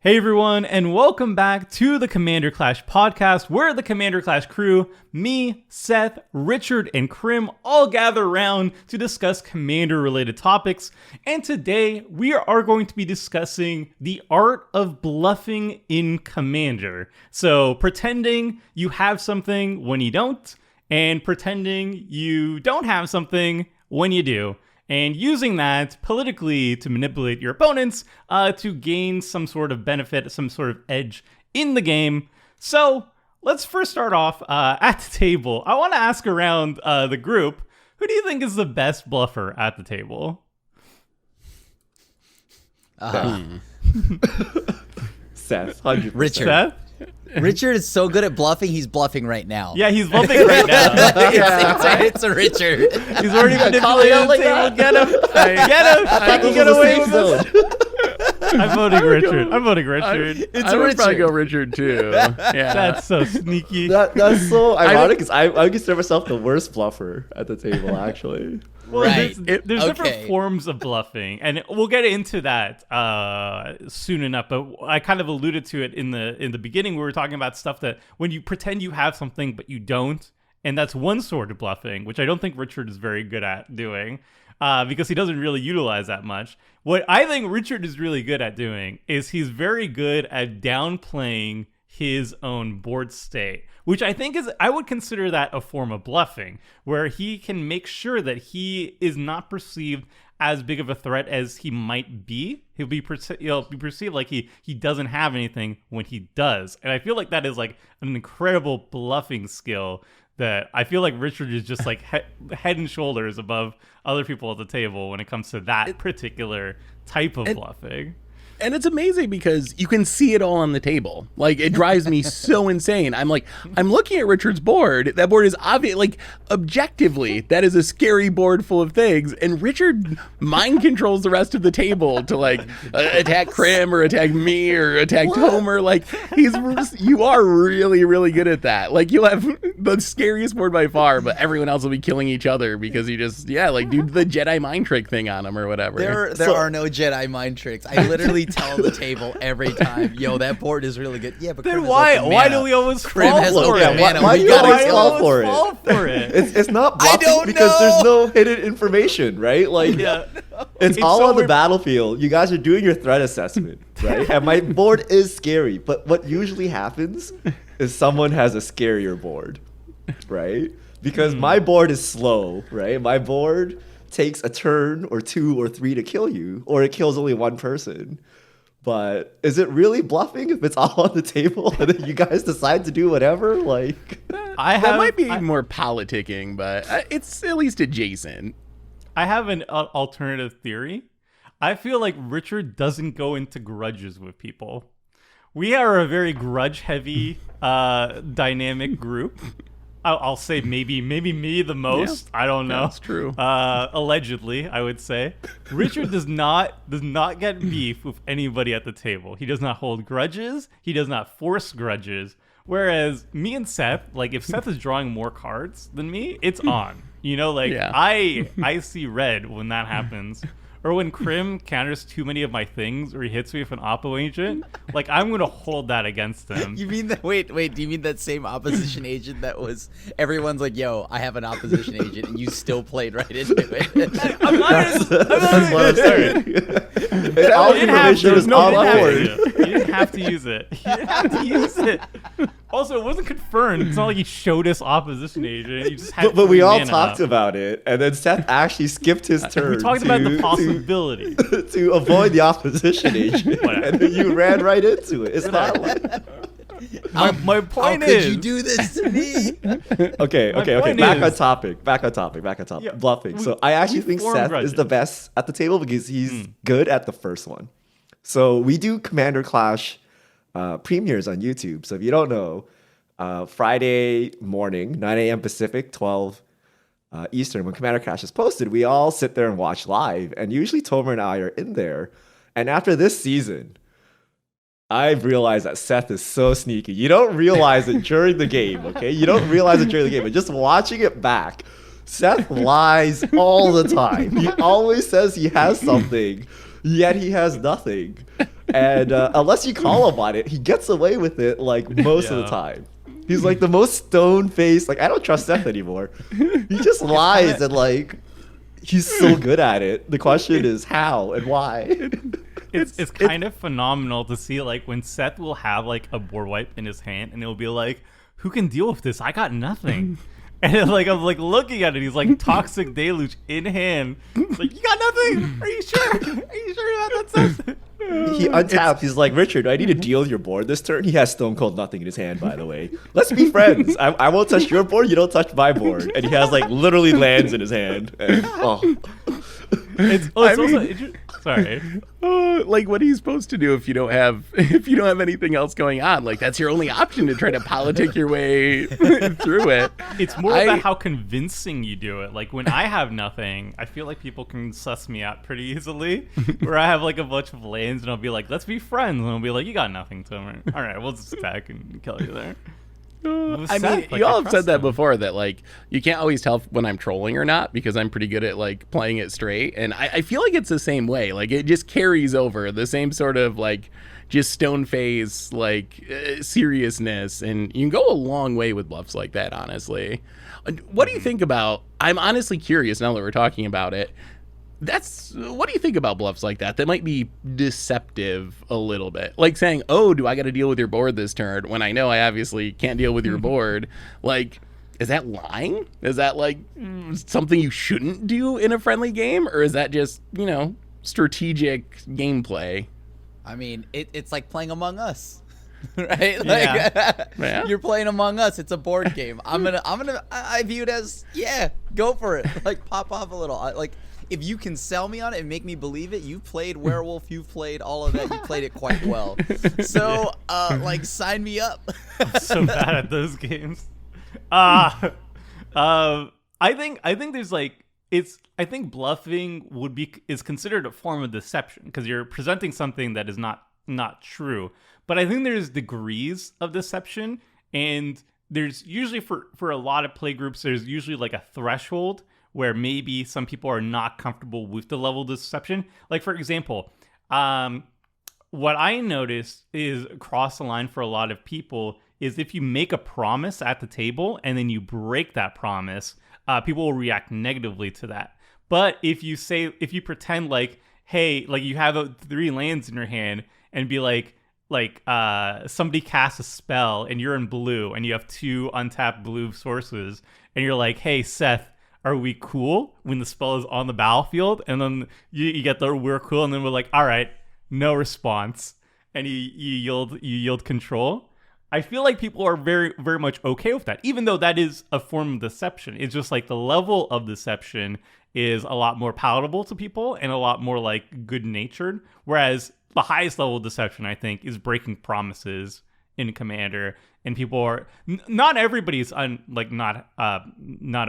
Hey everyone, and welcome back to the Commander Clash podcast, where the Commander Clash crew, me, Seth, Richard, and Krim all gather around to discuss Commander-related topics. And today, we are going to be discussing the art of bluffing in Commander. So, pretending you have something when you don't, and pretending you don't have something when you do. And using that politically to manipulate your opponents to gain some sort of benefit, some sort of edge in the game. So let's first start off at the table. I want to ask around the group, who do you think is the best bluffer at the table? Seth, 100%. Richard. Seth? Richard is so good at bluffing, he's bluffing right now. Yeah, he's bluffing right now. It's a Richard. He's already manipulating the table. Get him! Get him! Can he get away with this? I'm voting Richard. I'm voting Richard. I would probably go Richard too. Yeah, That's so sneaky. That's so ironic because I would consider myself the worst bluffer at the table, actually. Well, Right. there's different Okay. forms of bluffing, and we'll get into that soon enough. But I kind of alluded to it in the beginning. We were talking about stuff that when you pretend you have something but you don't, and that's one sort of bluffing, which I don't think Richard is very good at doing because he doesn't really utilize that much. What I think Richard is really good at doing is he's very good at downplaying his own board state, which I think I would consider that a form of bluffing, where he can make sure that he is not perceived as big of a threat as he might be. He'll be perceived like he doesn't have anything when he does. And I feel like that is like an incredible bluffing skill that I feel like Richard is just like head and shoulders above other people at the table when it comes to that particular type of bluffing. and it's amazing because you can see it all on the table. Like, it drives me so insane. I'm looking at Richard's board. That board is obvious. Like, objectively, that is a scary board full of things. And Richard mind controls the rest of the table to like attack Krim or attack me or attack Tomer. Like, you are really, really good at that. Like, you'll have the scariest board by far, but everyone else will be killing each other because you just, do the Jedi mind trick thing on them or whatever. There are no Jedi mind tricks. I literally tell the table every time, yo, that board is really good. Yeah, but Then Krim has why open why mana. do we always Krim fall has for open it? mana. Why We do you gotta always kill fall him. for it? Fall for it. It's not bluffing don't because know. there's no hidden information, right? Like, Yeah. it's all so on the weird. battlefield. You guys are doing your threat assessment, right? And my board is scary, but what usually happens is someone has a scarier board, right? Because my board is slow, right? My board takes a turn or 2 or 3 to kill you, or it kills only one person. But is it really bluffing if it's all on the table and then you guys decide to do whatever? Like, That might be more politicking, but it's at least adjacent. I have an alternative theory. I feel like Richard doesn't go into grudges with people. We are a very grudge-heavy, dynamic group. I'll say maybe me the most. I don't know. That's true. Allegedly, I would say Richard does not get beef with anybody at the table. He does not hold grudges. He does not force grudges. Whereas me and Seth, like if Seth is drawing more cards than me, it's on. You know, like Yeah. I see red when that happens. Or when Krim counters too many of my things, or he hits me with an Oppo agent, like I'm gonna hold that against him. You mean that? Wait. Do you mean that same opposition agent that was? Everyone's like, "Yo, I have an opposition agent," and you still played right into it. I'm not that's what I'm saying. And all You didn't have information to. is You on didn't have board. to. You didn't have to use it. You didn't have to use it. Also, it wasn't confirmed. It's not like he showed us opposition agent. You just had But we all mana. talked about it, and then Seth actually skipped his turn. We talked about the possibility. to avoid the opposition agent, and then you ran right into it. It's not like... My point How is, could you do this to me? Okay. point Back is- on topic. Yeah, Bluffing. So I actually think form Seth grudges. is the best at the table because he's good at the first one. So we do Commander Clash premieres on YouTube. So if you don't know, Friday morning, 9 a.m. Pacific, 12 Eastern, when Commander Clash is posted, we all sit there and watch live. And usually Tomer and I are in there. And after this season, I've realized that Seth is so sneaky. You don't realize it during the game, okay? You don't realize it during the game, but just watching it back, Seth lies all the time. He always says he has something, yet he has nothing. And unless you call him on it, he gets away with it like most of the time. He's like the most stone-faced. Like, I don't trust Seth anymore. He just lies and like he's so good at it. The question is how and why. It's kind of phenomenal to see like when Seth will have like a board wipe in his hand and it'll be like, who can deal with this? I got nothing. And like I'm like looking at it, he's like Toxic Deluge in hand. It's like, you got nothing? Are you sure? Are you sure about that, Seth? He untaps. He's like, Richard, do I need to deal with your board this turn? He has Stone Cold Nothing in his hand, by the way. Let's be friends. I won't touch your board. You don't touch my board. And he has like literally lands in his hand. And, Sorry. Like, what are you supposed to do if you don't have anything else going on? Like, that's your only option to try to politic your way through it. It's more about how convincing you do it. Like, when I have nothing, I feel like people can suss me out pretty easily. Where I have like a bunch of lands and I'll be like, let's be friends. And I'll be like, you got nothing to me. All right, we'll just attack and kill you there. I mean, you all have said that before, that like you can't always tell when I'm trolling or not because I'm pretty good at like playing it straight, and I feel like it's the same way. Like it just carries over the same sort of like just stone face like seriousness, and you can go a long way with bluffs like that. Honestly, what do you think about? I'm honestly curious now that we're talking about it. What do you think about bluffs like that might be deceptive a little bit? Like saying, oh, do I got to deal with your board this turn when I know I obviously can't deal with your board? Like, is that lying? Is that like something you shouldn't do in a friendly game? Or is that just, strategic gameplay? I mean, it's like playing Among Us. Right? Like, you're playing Among Us. It's a board game. I view it as, go for it. Like, pop off a little. If you can sell me on it and make me believe it, you've played Werewolf, you've played all of that, you played it quite well. So, sign me up. I'm so bad at those games. I think there's like I think bluffing is considered a form of deception because you're presenting something that is not true. But I think there's degrees of deception, and there's usually for a lot of play groups, there's usually like a threshold where maybe some people are not comfortable with the level of deception. Like, for example, what I noticed is across the line for a lot of people is if you make a promise at the table and then you break that promise, people will react negatively to that. But if you pretend like, hey, like you have 3 lands in your hand and be like somebody casts a spell and you're in blue and you have 2 untapped blue sources and you're like, hey, Seth, are we cool when the spell is on the battlefield? And then you get the we're cool, and then we're like, all right, no response, and you yield control. I feel like people are very, very much okay with that, even though that is a form of deception. It's just like the level of deception is a lot more palatable to people and a lot more like good-natured. Whereas the highest level of deception, I think, is breaking promises in Commander, and people are not everybody's not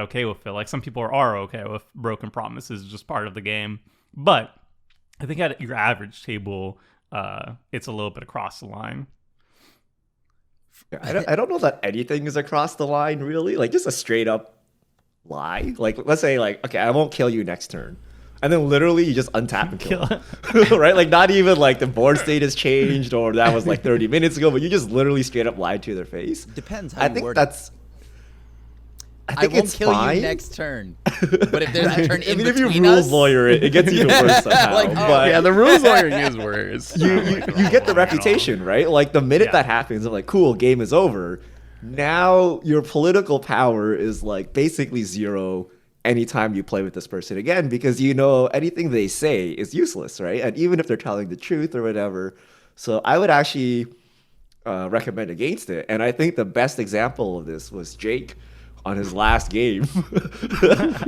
okay with it. Like some people are okay with broken promises, just part of the game. But I think at your average table, it's a little bit across the line. I don't know that anything is across the line really. Like just a straight up lie. Like let's say like, okay, I won't kill you next turn. And then literally you just untap and kill him. Right? Like not even like the board state has changed or that was like 30 minutes ago, but you just literally straight up lied to their face. Depends how you word it. I won't kill you next turn. But if there's a turn in between us... if you rules lawyer it gets even worse somehow. But the rules lawyering is worse. You get the reputation, right? Like the minute that happens, I'm like, cool, game is over. Now your political power is like basically zero anytime you play with this person again, because anything they say is useless, right? And even if they're telling the truth or whatever. So I would actually recommend against it. And I think the best example of this was Jake on his last game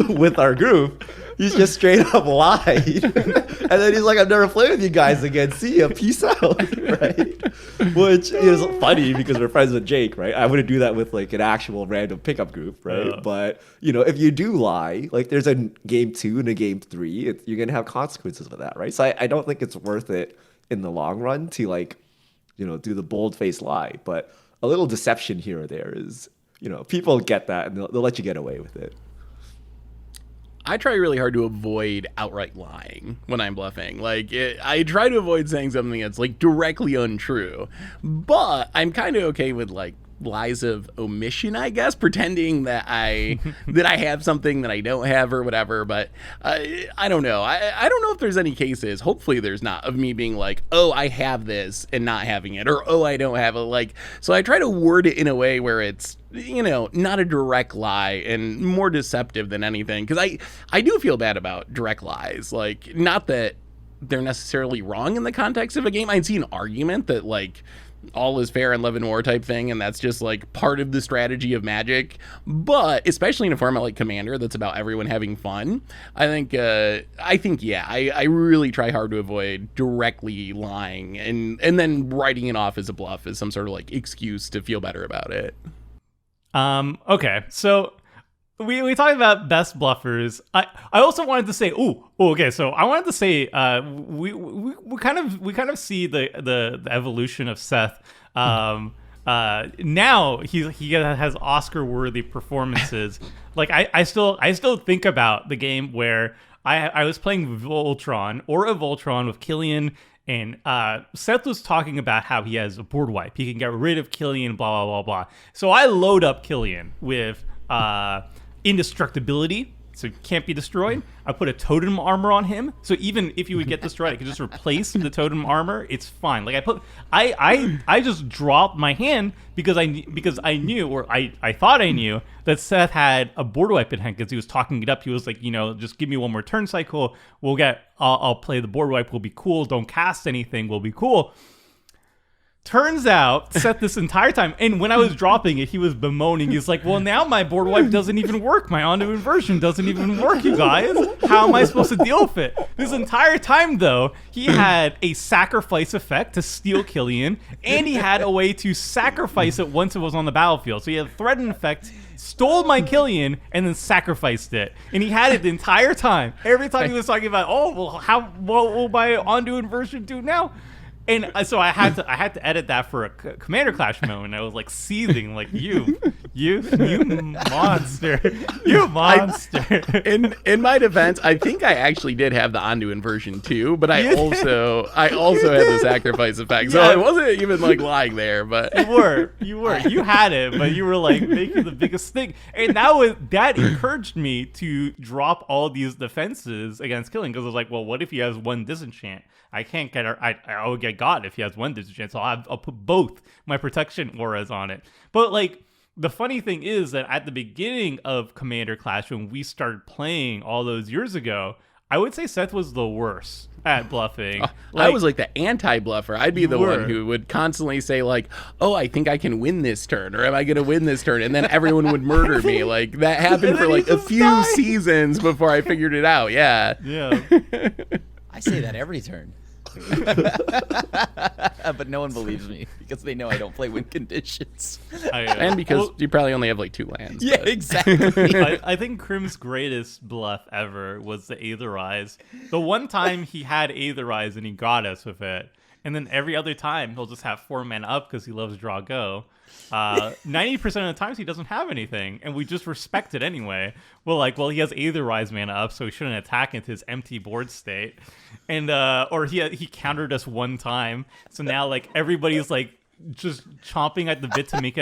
with our group. He's just straight up lied. And then he's like, I've never played with you guys again. See ya. Peace out. Right? Which is funny because we're friends with Jake, right? I wouldn't do that with like an actual random pickup group, right? But, if you do lie, like there's a game 2 and a game 3, you're going to have consequences with that, right? So I don't think it's worth it in the long run to like, do the bold-faced lie. But a little deception here or there is, people get that and they'll let you get away with it. I try really hard to avoid outright lying when I'm bluffing. Like, I try to avoid saying something that's, like, directly untrue. But I'm kind of okay with, like, lies of omission, I guess, pretending that I have something that I don't have or whatever. But I don't know. I don't know if there's any cases, hopefully there's not, of me being like, oh, I have this and not having it, or oh, I don't have it. Like, so I try to word it in a way where it's, you know, not a direct lie and more deceptive than anything, because I do feel bad about direct lies. Like, not that they're necessarily wrong in the context of a game. I'd see an argument that, like, all is fair in love and war type thing, and that's just like part of the strategy of Magic. But especially in a format like Commander that's about everyone having fun, I think I really try hard to avoid directly lying and then writing it off as a bluff as some sort of like excuse to feel better about it. Okay, so we talked about best bluffers. I also wanted to say, okay. So I wanted to say, we kind of see the evolution of Seth. Now he has Oscar-worthy performances. Like I still think about the game where I was playing Voltron or a Voltron with Killian. And Seth was talking about how he has a board wipe. He can get rid of Killian, blah, blah, blah, blah. So I load up Killian with indestructibility, so he can't be destroyed. I put a totem armor on him, so even if you would get destroyed, I could just replace the totem armor. It's fine. Like I just dropped my hand because I knew, or I thought I knew, that Seth had a board wipe in hand because he was talking it up. He was like, you know, just give me one more turn cycle. I'll play the board wipe. We'll be cool. Don't cast anything. We'll be cool. Turns out, Seth this entire time, and when I was dropping it, he was bemoaning. He's like, well, now my board wipe doesn't even work. My onto inversion doesn't even work, you guys. How am I supposed to deal with it? This entire time, though, he had a sacrifice effect to steal Killian, and he had a way to sacrifice it once it was on the battlefield. So he had a threaten effect, stole my Killian, and then sacrificed it. And he had it the entire time. Every time he was talking about, what will my onto inversion do now? And so I had to edit that for a Commander Clash moment. I was like seething, like you monster, you monster. In my defense, I think I actually did have the onto inversion too, but I also had the sacrifice effect. So I wasn't even like lying there, but you had it, but you were like making the biggest thing, and that encouraged me to drop all these defenses against Killing, because I was like, well, what if he has one disenchant? I can't get her. I will get God if he has one disenchant, so I'll put both my protection auras on it. But like, the funny thing is that at the beginning of Commander Clash, when we started playing all those years ago, I would say Seth was the worst at bluffing. I was like the anti-bluffer. I'd be the one who would constantly say like, oh, I think I can win this turn, or am I going to win this turn? And then everyone would murder me. Like, that happened for like a few seasons before I figured it out. Yeah. I say that every turn. But no one believes me because they know I don't play win conditions. And because you probably only have like 2 lands. Yeah, exactly. I think Krim's greatest bluff ever was the Aetherize. The one time he had Aetherize and he got us with it. And then every other time he'll just have 4 mana up because he loves draw go. 90% of the times he doesn't have anything, and we just respect it anyway. Well, he has Aetherize mana up, so he shouldn't attack into his empty board state. And or he countered us one time, so now like everybody's like just chomping at the bit to make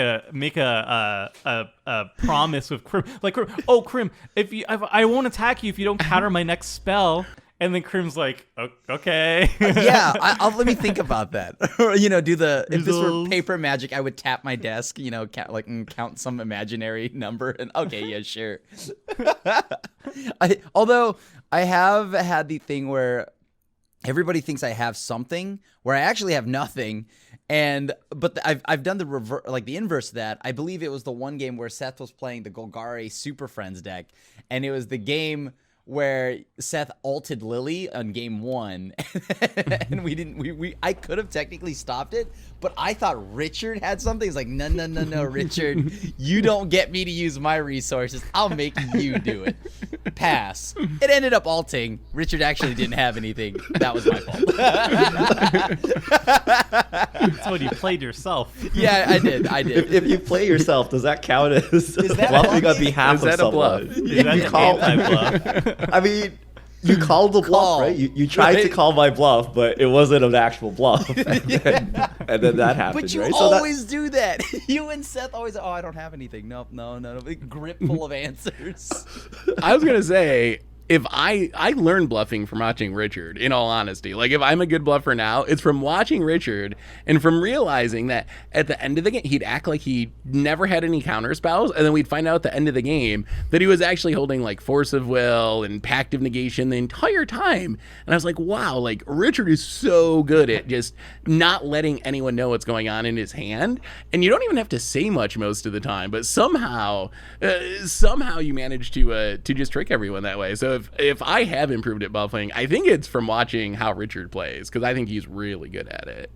a promise with Krim. Like, oh Krim, if I won't attack you if you don't counter my next spell. And then Krim's like, okay. Yeah, let me think about that. If this were paper Magic, I would tap my desk, count some imaginary number, and okay, yeah, sure. Although I have had the thing where everybody thinks I have something where I actually have nothing, but I've done the inverse of that. I believe it was the one game where Seth was playing the Golgari Super Friends deck, and it was the game where Seth ulted Lily on game 1, and I could have technically stopped it, but I thought Richard had something. He's like, no, Richard, you don't get me to use my resources. I'll make you do it. Pass. It ended up ulting. Richard actually didn't have anything. That was my fault. That's when you played yourself. Yeah, I did. If you play yourself, does that count as that bluffing on behalf Is of that a someone? bluff? Is that You an call- anti-bluff? I mean, you called the Call, bluff, right? You tried to right? call my bluff, but it wasn't an actual bluff. And then that happened, But you right? always do that. You and Seth always, I don't have anything. Nope, no. Big grip full of answers. I was gonna say, if I learned bluffing from watching Richard, in all honesty. Like, if I'm a good bluffer now, it's from watching Richard and from realizing that at the end of the game, he'd act like he never had any counter spells, and then we'd find out at the end of the game that he was actually holding like Force of Will and Pact of Negation the entire time. And I was like, wow, like Richard is so good at just not letting anyone know what's going on in his hand, and you don't even have to say much most of the time, but somehow you manage to just trick everyone that way. So if I have improved at bluffing, I think it's from watching how Richard plays, because I think he's really good at it.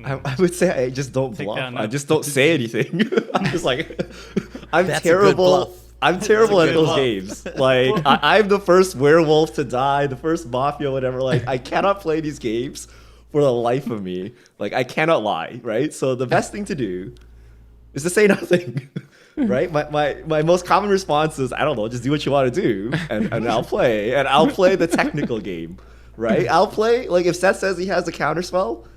I would say I just don't Take bluff. down I that. just don't say anything. I'm just like, I'm That's a good terrible. bluff. I'm terrible at good those bluff. games. Like, I'm the first werewolf to die, the first mafia, whatever. Like, I cannot play these games for the life of me. Like, I cannot lie, right? So the best thing to do is to say nothing. Right? My most common response is, I don't know, just do what you want to do, and I'll play. And I'll play the technical game, right? I'll play, like, if Seth says he has a counterspell,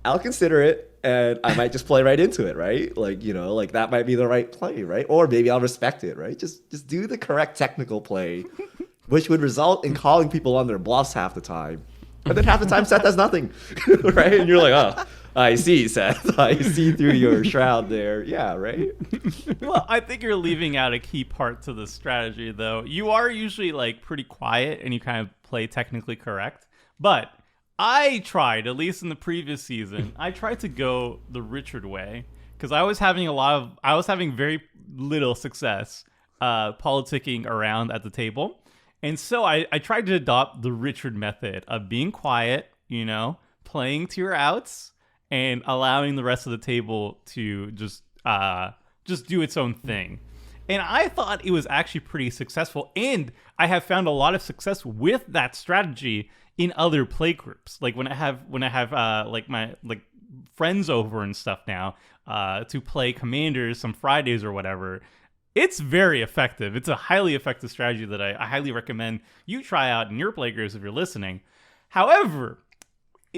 I'll consider it, and I might just play right into it, right? Like, you know, like, that might be the right play, right? Or maybe I'll respect it, right? Just do the correct technical play, which would result in calling people on their bluffs half the time. And then half the time, Seth does nothing, right? And you're like, oh, I see, Seth. I see through your shroud there. Yeah, right? Well, I think you're leaving out a key part to the strategy, though. You are usually like pretty quiet and you kind of play technically correct. But I tried, at least in the previous season, I tried to go the Richard way because I was having very little success politicking around at the table. And so I tried to adopt the Richard method of being quiet, you know, playing to your outs, and allowing the rest of the table to just do its own thing. And I thought it was actually pretty successful. And I have found a lot of success with that strategy in other play groups. Like when I have like my friends over and stuff now to play Commanders some Fridays or whatever. It's very effective. It's a highly effective strategy that I highly recommend you try out in your play groups if you're listening. However,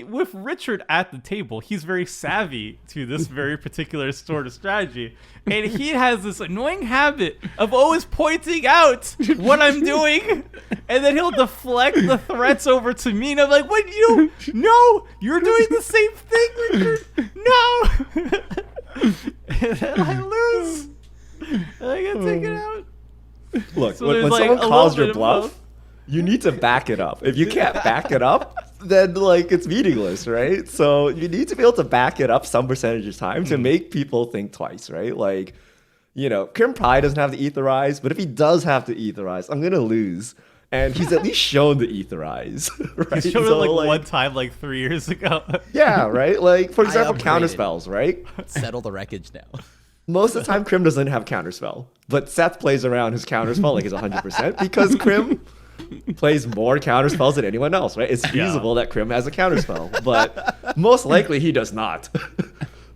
with Richard at the table, he's very savvy to this very particular sort of strategy. And he has this annoying habit of always pointing out what I'm doing. And then he'll deflect the threats over to me. And I'm like, what? No, you're doing the same thing, Richard. No. And then I lose. And I get taken out. Look, So when there's, like, someone a calls little your bit of bluff, both. you need to back it up. If you can't back it up, then like it's meaningless, right? So you need to be able to back it up some percentage of time to make people think twice, right? Like, you know, Krim probably doesn't have to etherize, but if he does have to etherize, I'm gonna lose. And he's at least shown the etherize, right? He showed So, it like one time, like 3 years ago. Yeah, right? Like, for example, upgraded. counter spells, right? Settle the wreckage now. Most of the time, Krim doesn't have counterspell, but Seth plays around his counterspell like it's 100% because Krim plays more counterspells than anyone else, right? It's feasible that Krim has a counterspell, but most likely he does not,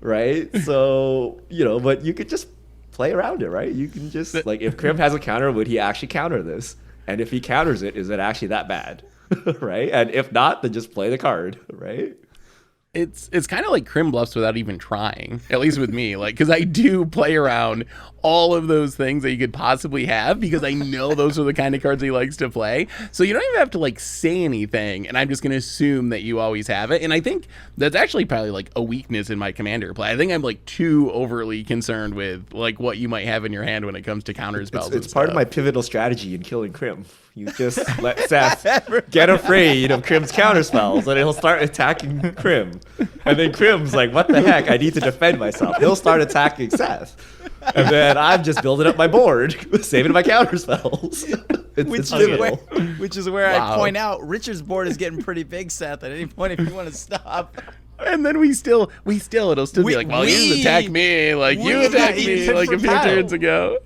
right? So, you know, but you could just play around it, right? You can just, like, if Krim has a counter, would he actually counter this? And if he counters it, is it actually that bad, right? And if not, then just play the card, right? It's kind of like Krim bluffs without even trying, at least with me. Like, because I do play around all of those things that you could possibly have because I know those are the kind of cards he likes to play. So you don't even have to like say anything, and I'm just going to assume that you always have it. And I think that's actually probably like a weakness in my commander play. I think I'm like too overly concerned with like what you might have in your hand when it comes to counter spells. It's part of my pivotal strategy in killing Krim. You just let Seth get afraid of Krim's counterspells, and he'll start attacking Krim. And then Krim's like, what the heck? I need to defend myself. He'll start attacking Seth. And then I'm just building up my board, saving my counterspells. It's pivotal. Which is where Wow. I point out Richard's board is getting pretty big, Seth. At any point, if you want to stop. And then it'll still be like, well, you attacked me, like you attacked me like a few turns ago.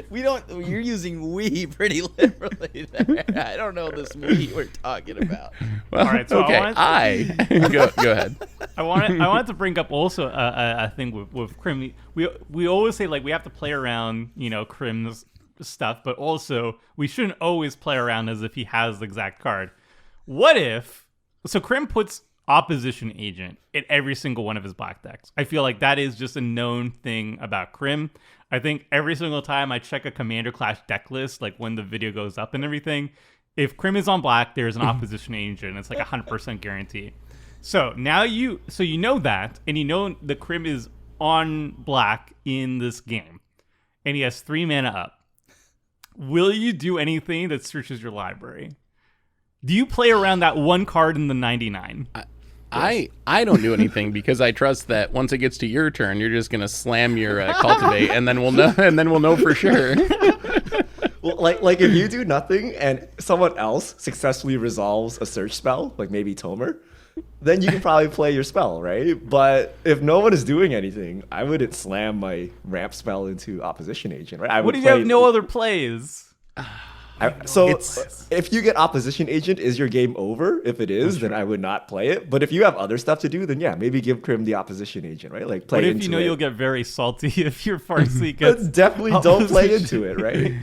We don't. You're using "we" pretty liberally there. I don't know this "we" we're talking about. Well, All right, so okay, I go ahead. All I wanted to bring up also a thing with Crim. We always say like we have to play around, Crim's stuff, but also we shouldn't always play around as if he has the exact card. What if Crim puts Opposition Agent in every single one of his black decks? I feel like that is just a known thing about Crim. I think every single time I check a Commander Clash deck list, like when the video goes up and everything, if Crim is on black, there's an Opposition Agent. It's like 100% guarantee. So now you know that, and you know the Crim is on black in this game, and he has 3 mana up. Will you do anything that searches your library? Do you play around that one card in the 99? I don't do anything because I trust that once it gets to your turn, you're just gonna slam your cultivate, and then we'll know for sure. Well, like if you do nothing and someone else successfully resolves a search spell, like maybe Tomer, then you can probably play your spell, right? But if no one is doing anything, I wouldn't slam my ramp spell into Opposition Agent, right? What if you have no other plays? If you get Opposition Agent, is your game over? If it is, then I would not play it. But if you have other stuff to do, then yeah, maybe give Crim the Opposition Agent, right? Like play into it. into What if you know you'll get very salty if your Farseek gets definitely don't play into it, right?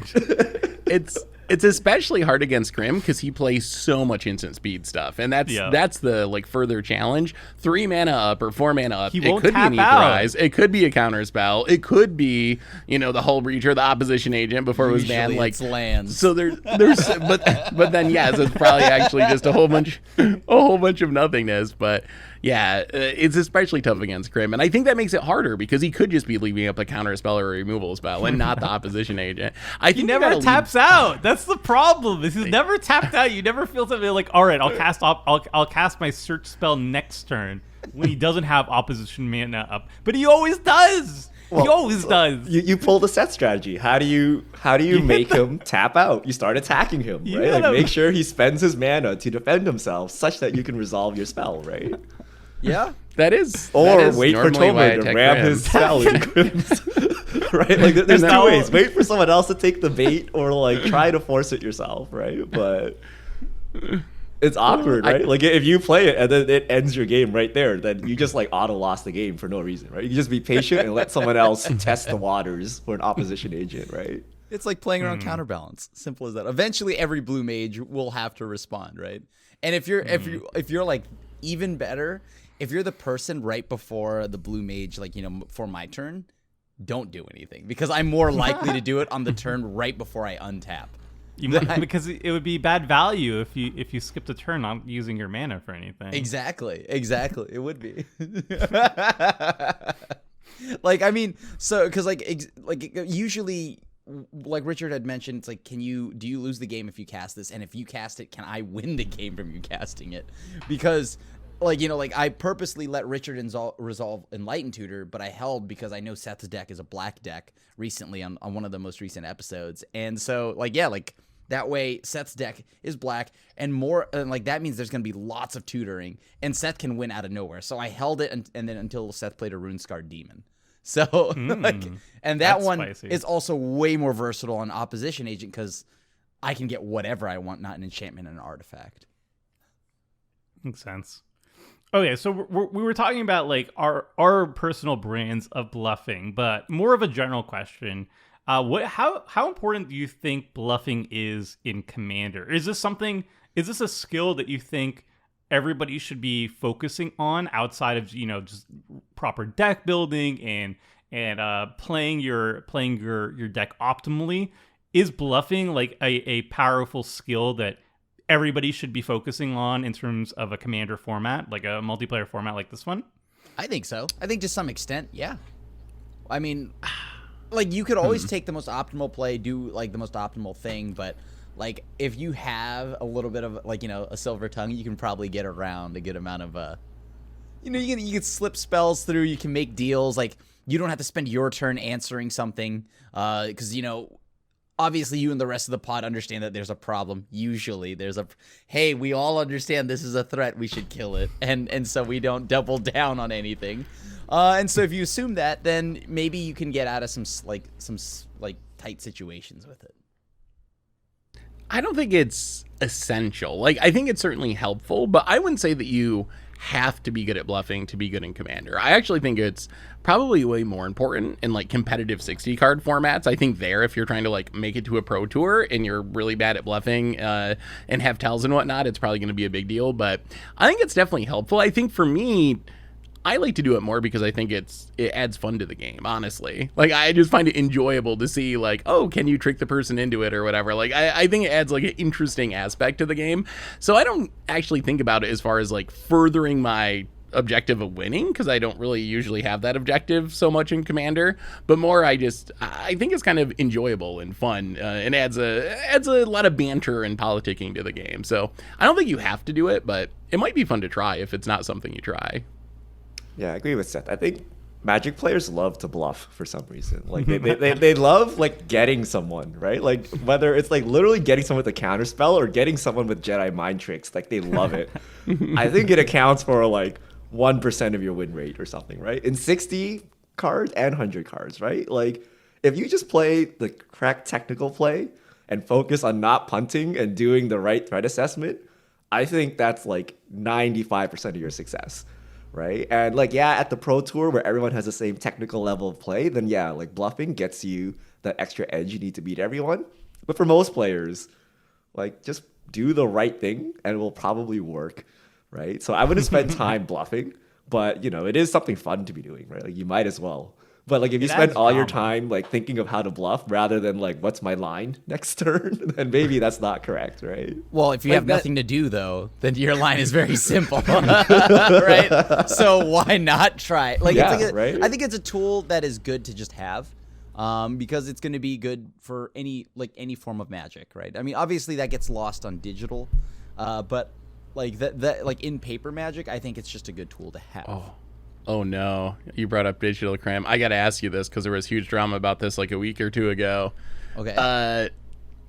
It's especially hard against Crim because he plays so much instant speed stuff, and that's the like further challenge. 3 mana up or 4 mana up. He it won't could be tap an out. Etherize. It could be a counter spell. It could be the Hull Breach or the Opposition Agent before it was banned. Usually Like it's lands. So there's but then so it's probably actually just a whole bunch of nothingness. But yeah, it's especially tough against Crim, and I think that makes it harder because he could just be leaving up a counter spell or a removal spell and not the Opposition Agent. I think he never taps out. That's the problem. Is he's never tapped out. You never feel something like, all right, I'll cast my search spell next turn when he doesn't have Opposition mana up, but he always does. He always does. You pull the set strategy. How do you make him tap out? You start attacking him, right? Like make sure he spends his mana to defend himself, such that you can resolve your spell, right? Yeah, that is. Or wait for Tomer to ram his spell in Crim's. Right? Like there's 2 ways. Wait for someone else to take the bait, or like try to force it yourself, right? But it's awkward, right? Like if you play it and then it ends your game right there, then you just like auto lost the game for no reason, right? You just be patient and let someone else test the waters for an Opposition Agent, right? it's like playing around Counterbalance. Simple as that. Eventually, every blue mage will have to respond, right? And if you're like even better, if you're the person right before the blue mage, like for my turn, don't do anything because I'm more likely to do it on the turn right before I untap. Because it would be bad value if you skipped a turn on using your mana for anything. Exactly. It would be. Like, I mean, so because usually, like Richard had mentioned, it's like, do you lose the game if you cast this? And if you cast it, can I win the game from you casting it? Because I purposely let Richard resolve Enlightened Tutor, but I held because I know Seth's deck is a black deck recently on one of the most recent episodes. And so, that way Seth's deck is black and more, and that means there's going to be lots of tutoring, and Seth can win out of nowhere. So I held it and then until Seth played a Rune-Scarred Demon. So, and that one spicy. Is also way more versatile on Opposition Agent because I can get whatever I want, not an enchantment and an artifact. Makes sense. Okay, so we were talking about our personal brands of bluffing, but more of a general question. How important do you think bluffing is in Commander? Is this a skill that you think everybody should be focusing on outside of just proper deck building and playing your deck optimally? Is bluffing like a powerful skill that everybody should be focusing on in terms of a Commander format, like a multiplayer format like this one? I think so. I think to some extent, yeah. I mean, you could always take the most optimal play, do the most optimal thing, but if you have a little bit of a silver tongue, you can probably get around a good amount of you can slip spells through, you can make deals, you don't have to spend your turn answering something because obviously you and the rest of the pod understand that there's a problem. Usually there's hey, we all understand this is a threat, we should kill it, and so we don't double down on anything. And so if you assume that, then maybe you can get out of some tight situations with it. I don't think it's essential. I think it's certainly helpful, but I wouldn't say that you have to be good at bluffing to be good in Commander. I actually think it's probably way more important in like competitive 60 card formats. I think there, if you're trying to like make it to a pro tour and you're really bad at bluffing and have tells and whatnot, it's probably going to be a big deal. But I think it's definitely helpful. I think for me, I like to do it more because I think it adds fun to the game, honestly. Like, I just find it enjoyable to see, like, oh, can you trick the person into it or whatever? Like, I think it adds, like, an interesting aspect to the game. So I don't actually think about it as far as, like, furthering my objective of winning, because I don't really usually have that objective so much in Commander, but more I think it's kind of enjoyable and fun, and adds a lot of banter and politicking to the game. So I don't think you have to do it, but it might be fun to try if it's not something you try. Yeah, I agree with Seth. I think Magic players love to bluff for some reason. Like they love like getting someone, right? Like whether it's like literally getting someone with a counter spell or getting someone with Jedi mind tricks, like they love it. I think it accounts for like 1% of your win rate or something, right? In 60 cards and 100 cards, right? Like if you just play the correct technical play and focus on not punting and doing the right threat assessment, I think that's like 95% of your success. Right. And like, yeah, at the pro tour where everyone has the same technical level of play, then yeah, like bluffing gets you that extra edge you need to beat everyone. But for most players, like just do the right thing and it will probably work. Right. So I wouldn't spend time bluffing, but you know, it is something fun to be doing, right? Like you might as well. But like if you spend all your time like thinking of how to bluff rather than like what's my line next turn, then maybe that's not correct, right? Well, if you have nothing to do though, then your line is very simple, right? So why not try it? Like, yeah, it's like right? I think it's a tool that is good to just have, because it's going to be good for any form of Magic, right? I mean, obviously that gets lost on digital, but like that like in paper Magic, I think it's just a good tool to have. Oh no, you brought up digital cram. I got to ask you this because there was huge drama about this like a week or two ago. Okay.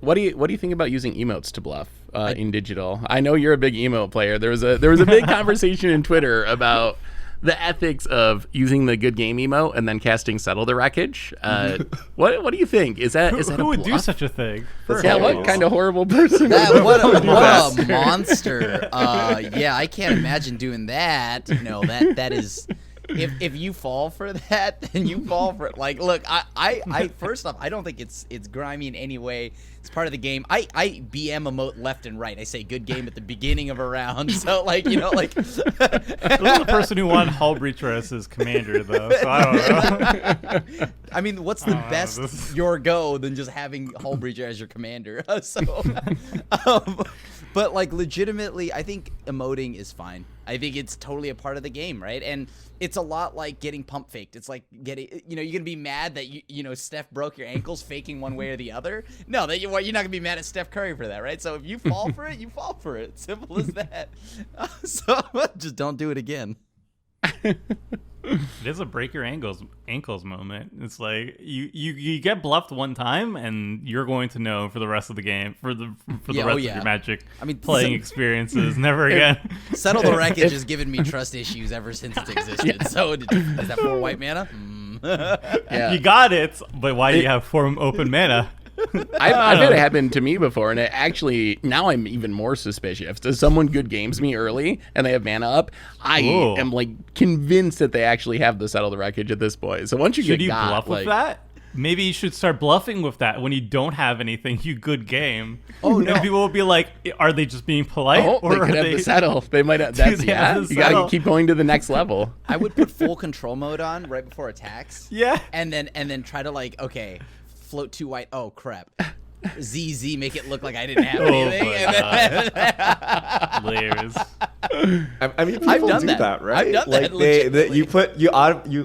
What do you think about using emotes to bluff in digital? I know you're a big emote player. There was a big conversation in Twitter about the ethics of using the good game emote and then casting Settle the Wreckage. What do you think? Is that who would do such a thing? Yeah, what kind of horrible person? What a monster. Yeah, I can't imagine doing that. No, that is. If you fall for that, then you fall for it. Like, look, I first off, I don't think it's grimy in any way. It's part of the game. I BM emote left and right. I say good game at the beginning of a round. So like, you know, like this is the person who wanted Hull Breacher as his commander, though. So I don't know. I mean, what's the best your go than just having Hull Breacher as your commander? But like legitimately, I think emoting is fine. I think it's totally a part of the game, right? And it's a lot like getting pump faked. It's like getting, you know, you're gonna be mad that you know Steph broke your ankles faking one way or the other. No, that you're not gonna be mad at Steph Curry for that, right? So if you fall for it, you fall for it. Simple as that. So just don't do it again. It is a break your ankles moment. It's like you get bluffed one time and you're going to know for the rest of the game, for the rest of your Magic playing experiences, never again. Settle the Wreckage has given me trust issues ever since it's existed. Yeah. So is that 4 white mana? Yeah. You got it, but why do you have 4 open mana? I've had it happen to me before, and it actually, now I'm even more suspicious. If someone good games me early and they have mana up, I am like convinced that they actually have the Settle the Wreckage at this point. So once you should you bluff with that? Maybe you should start bluffing with that when you don't have anything. You good game. Oh no! And people will be like, "Are they just being polite?" Or they could have the settle. They might have. That's you got to keep going to the next level. I would put full control mode on right before attacks. Yeah, and then try to like float 2 white. Oh crap! ZZ, make it look like I didn't have anything. Layers. I mean, people do that, right? I've done like that.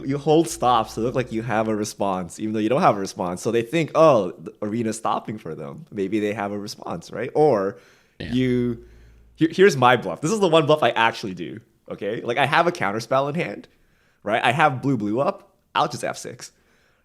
You hold stops to look like you have a response, even though you don't have a response. So they think, oh, the arena's stopping for them. Maybe they have a response, right? Or here's my bluff. This is the one bluff I actually do. Okay, like I have a counter spell in hand, right? I have blue up. I'll just F6.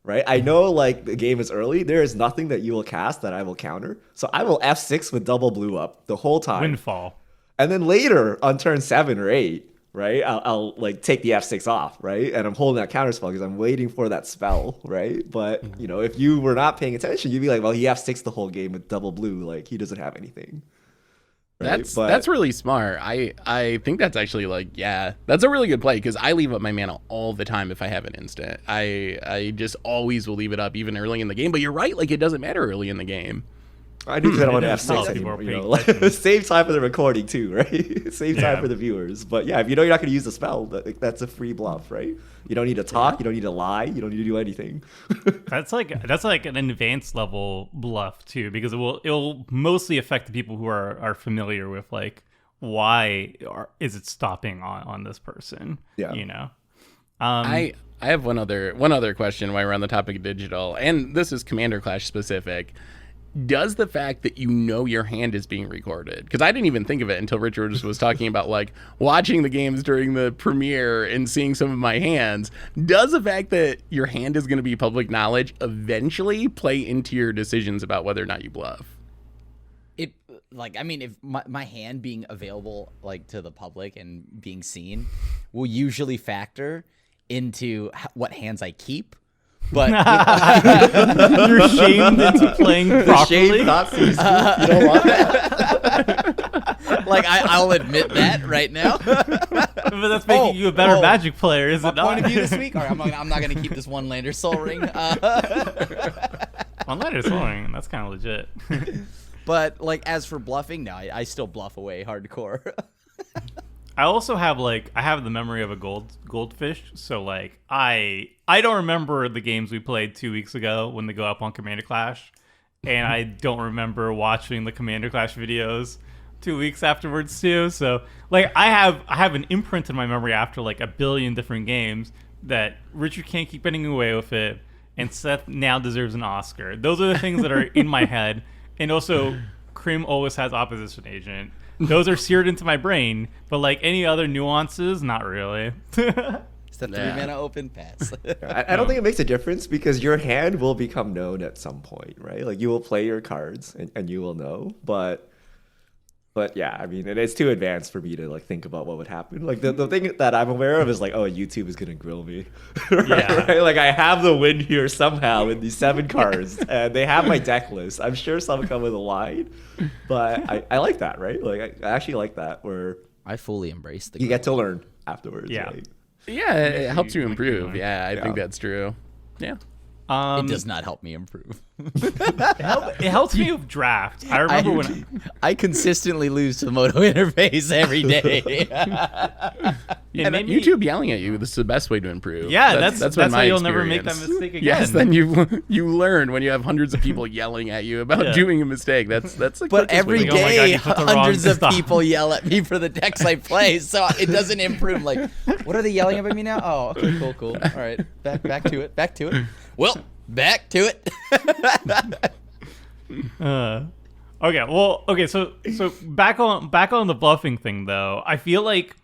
Right? I know like the game is early. There is nothing that you will cast that I will counter. So I will F6 with double blue up the whole time. Windfall. And then later on turn 7 or 8, right? I'll like take the F6 off, right? And I'm holding that counter spell because I'm waiting for that spell, right? But you know, if you were not paying attention, you'd be like, well, he F6 the whole game with double blue. Like he doesn't have anything. Right? That's really smart. I think that's actually like, yeah, that's a really good play because I leave up my mana all the time if I have an instant. I just always will leave it up even early in the game. But you're right, like it doesn't matter early in the game. I do because I don't want to have People F6 are anymore. You paying know, attention. save time for the recording too, right? Save time Yeah. for the viewers. But yeah, if you know you're not going to use the spell, that's a free bluff, right? You don't need to talk. You don't need to lie. You don't need to do anything. That's like an advanced level bluff too, because it'll mostly affect the people who are familiar with like why is it stopping on this person? Yeah. You know. I have one other question while we're on the topic of digital, and this is Commander Clash specific. Does the fact that you know your hand is being recorded, because I didn't even think of it until Richard was talking about like watching the games during the premiere and seeing some of my hands, does the fact that your hand is going to be public knowledge eventually play into your decisions about whether or not you bluff? It like, I mean, if my hand being available like to the public and being seen will usually factor into what hands I keep. But You're shamed into playing properly. Shame not sees. You don't want that. like I'll admit that right now. But that's making you a better Magic player, is My it not? point of view this week. All right, I'm not going to keep this one lander soul ring. On Letter Soaring, that's kind of legit. But like as for bluffing, no, I still bluff away hardcore. I also have I have the memory of a goldfish, so like I don't remember the games we played 2 weeks ago when they go up on Commander Clash, and I don't remember watching the Commander Clash videos 2 weeks afterwards too. So like I have an imprint in my memory after like a billion different games that Richard can't keep getting away with it, and Seth now deserves an Oscar. Those are the things that are in my head, and also Krim always has opposition agent. Those are seared into my brain, but like any other nuances, not really. It's the 3-mana open pass. I don't think it makes a difference because your hand will become known at some point, right? Like you will play your cards and you will know, but yeah, I mean, it's too advanced for me to like think about what would happen. Like the thing that I'm aware of is like, oh, YouTube is gonna grill me. Yeah. Right? Like I have the win here somehow with these 7 cards, and they have my deck list. I'm sure some come with a line, but I like that, right? Like I actually like that where I fully embrace the. you get to learn afterwards. Yeah. Right? Yeah, it helps you you improve. learn. Yeah, I Yeah. think that's true. Yeah. It does not help me improve. It helps me with draft. I remember when I consistently lose to the Moto interface every day. it made me- YouTube yelling at you, this is the best way to improve. Yeah, that's been how my you'll never make that experience. mistake again. Yes, then you learn when you have hundreds of people yelling at you about Yeah. doing a mistake. That's the But quickest way every to Like, oh my God, day, you put the wrong hundreds of stuff. people yell at me for the decks I play, so it doesn't improve. Like, what are they yelling at me now? Oh, okay, cool. All right, back to it. Well, back to it. Okay, so back on the bluffing thing though. I feel like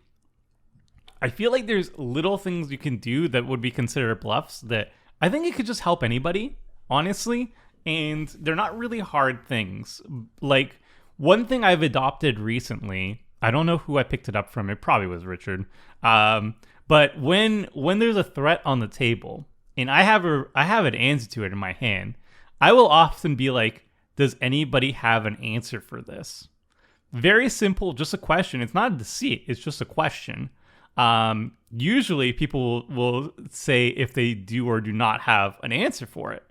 there's little things you can do that would be considered bluffs that I think it could just help anybody, honestly, and they're not really hard things. Like one thing I've adopted recently, I don't know who I picked it up from. It probably was Richard. But when there's a threat on the table and I have an answer to it in my hand, I will often be like, does anybody have an answer for this? Very simple, just a question. It's not a deceit, it's just a question. Usually people will say if they do or do not have an answer for it.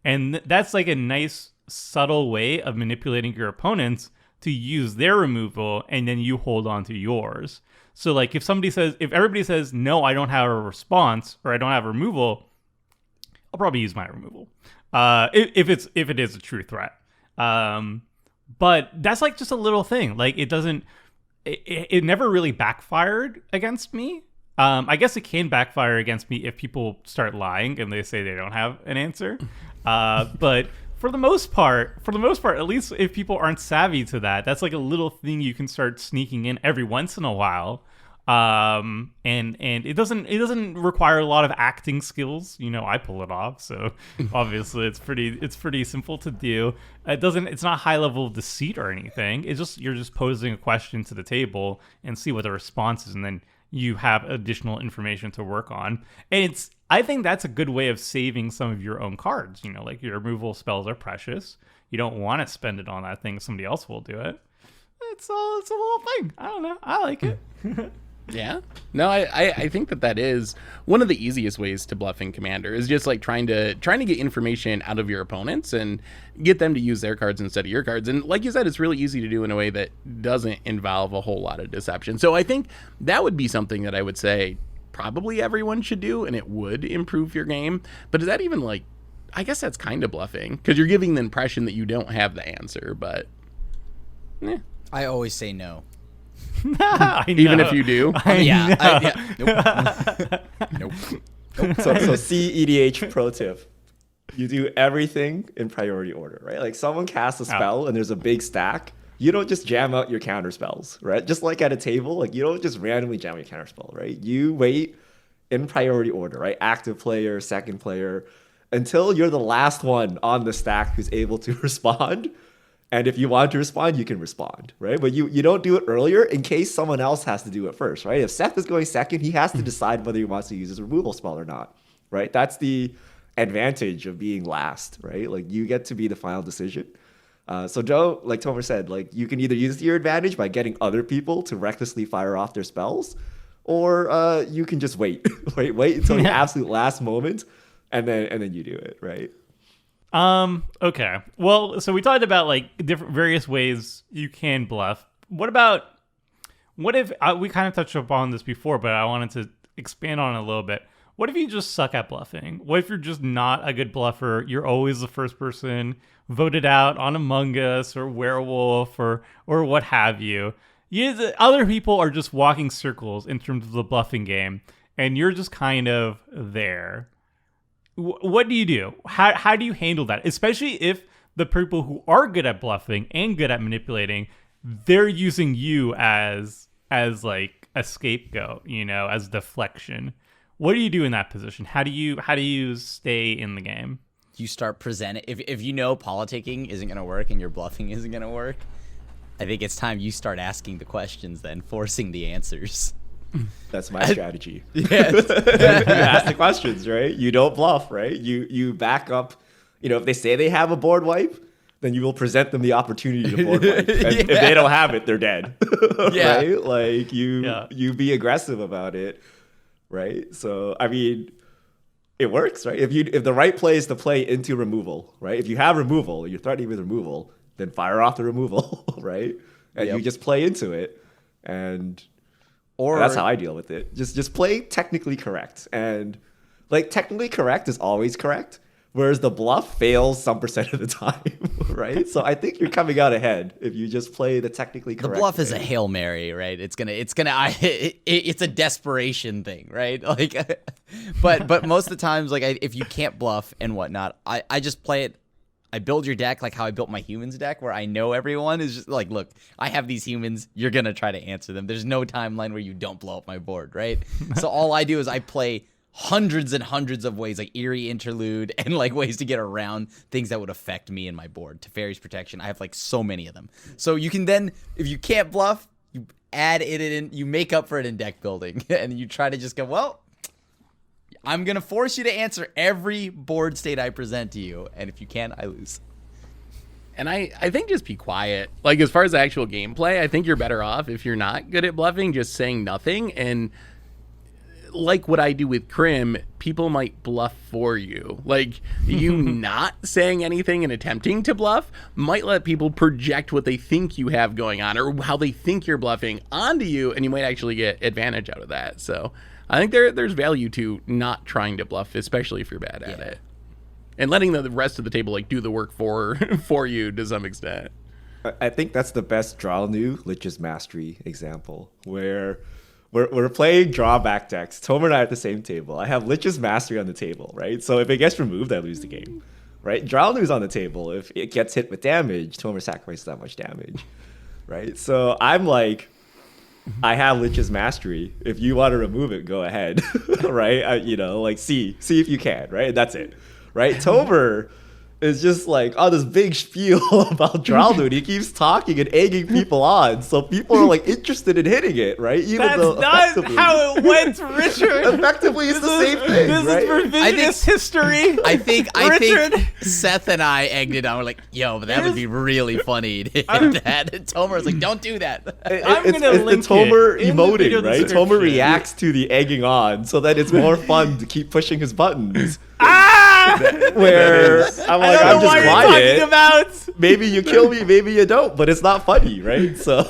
And that's like a nice, subtle way of manipulating your opponents to use their removal, and then you hold on to yours. So like if everybody says, no, I don't have a response, or I don't have removal, I'll probably use my removal. If it is a true threat. But that's like just a little thing. Like it never really backfired against me. I guess it can backfire against me if people start lying and they say they don't have an answer. But for the most part, at least if people aren't savvy to that, that's like a little thing you can start sneaking in every once in a while. And it doesn't require a lot of acting skills. You know, I pull it off, so obviously it's pretty simple to do. It's not high level of deceit or anything. It's just you're just posing a question to the table and see what the response is, and then you have additional information to work on. And I think that's a good way of saving some of your own cards. You know, like your removal spells are precious. You don't want to spend it on that thing. Somebody else will do it. it's a little thing. I don't know. I like it. Yeah. No, I think that is one of the easiest ways to bluff in Commander is just like trying to get information out of your opponents and get them to use their cards instead of your cards. And like you said, it's really easy to do in a way that doesn't involve a whole lot of deception. So I think that would be something that I would say probably everyone should do, and it would improve your game. But is that even like, I guess that's kind of bluffing because you're giving the impression that you don't have the answer, but I always say no. Even if you do. Nope. So CEDH pro tip. You do everything in priority order, right? Like someone casts a spell and there's a big stack. You don't just jam out your counter spells, right? Just like at a table, like you don't just randomly jam your counter spell, right? You wait in priority order, right? Active player, second player, until you're the last one on the stack who's able to respond. And if you want to respond, you can respond, right? But you don't do it earlier in case someone else has to do it first, right? If Seth is going second, he has to decide whether he wants to use his removal spell or not, right? That's the advantage of being last, right? Like you get to be the final decision. So Joe, like Tomer said, like you can either use it to your advantage by getting other people to recklessly fire off their spells, or you can just wait until the absolute last moment, and then you do it, right? Okay. Well, so we talked about like different various ways you can bluff. What if we kind of touched upon this before, but I wanted to expand on it a little bit. What if you just suck at bluffing? What if you're just not a good bluffer? You're always the first person voted out on Among Us or Werewolf or what have you. Other people are just walking circles in terms of the bluffing game, and you're just kind of there. What do you do? How do you handle that? Especially if the people who are good at bluffing and good at manipulating, they're using you as like a scapegoat, as deflection. What do you do in that position? How do you stay in the game? You start presenting. If you know politicking isn't going to work and your bluffing isn't going to work, I think it's time you start asking the questions, then forcing the answers. That's my strategy. Yes. You ask the questions, right? You don't bluff, right? You back up. If they say they have a board wipe, then you will present them the opportunity to board wipe. And if they don't have it, they're dead. Right? Like you be aggressive about it, right? So I mean, it works, right? If the right play is to play into removal, right? If you have removal, you're threatening with removal, then fire off the removal, right? And you just play into it, and that's how I deal with it. Just play technically correct, and like technically correct is always correct, whereas the bluff fails some % of the time, right? So I think you're coming out ahead if you just play the technically correct. The bluff is way. a Hail Mary, right? It's a desperation thing, right? Like, but most of the times, like if you can't bluff and whatnot, I just play it. I build your deck like how I built my humans deck, where I know everyone is just like, look, I have these humans. You're going to try to answer them. There's no timeline where you don't blow up my board, right? So all I do is I play hundreds and hundreds of ways, like Eerie Interlude and like ways to get around things that would affect me and my board. Teferi's Protection, I have like so many of them. So you can then, if you can't bluff, you add it in, you make up for it in deck building. And you try to just go, well, I'm going to force you to answer every board state I present to you. And if you can't, I lose. And I think just be quiet. Like, as far as the actual gameplay, I think you're better off if you're not good at bluffing, just saying nothing. And like what I do with Crim, people might bluff for you. Like, you not saying anything and attempting to bluff might let people project what they think you have going on or how they think you're bluffing onto you, and you might actually get advantage out of that. So I think there's value to not trying to bluff, especially if you're bad at it, and letting the rest of the table like do the work for you to some extent. I think that's the best draw new Lich's Mastery example, where we're playing drawback decks. Tomer and I are at the same table. I have Lich's Mastery on the table, right? So if it gets removed, I lose the game, right? Draw new's on the table. If it gets hit with damage, Tomer sacrifices that much damage, right? So I'm like, I have Lich's Mastery. If you want to remove it, go ahead, right? Like see if you can, right? And that's it, right? Tomer is just like on this big spiel about Drownu, and he keeps talking and egging people on, so people are like interested in hitting it, right? Even That's not how it went, Richard. Effectively, it's the same thing, This right? is revisionist history. I think Richard. Seth and I egged it on. We're like, yo, but that would be really funny to hit that. And Tomer was like, don't do that. I'm gonna link it's Tomer it in the video emoting, right? description. Tomer reacts to the egging on, so that it's more fun to keep pushing his buttons. Where I'm like, I don't I'm know what just you're quiet. talking about. Maybe you kill me, maybe you don't, but it's not funny, right? So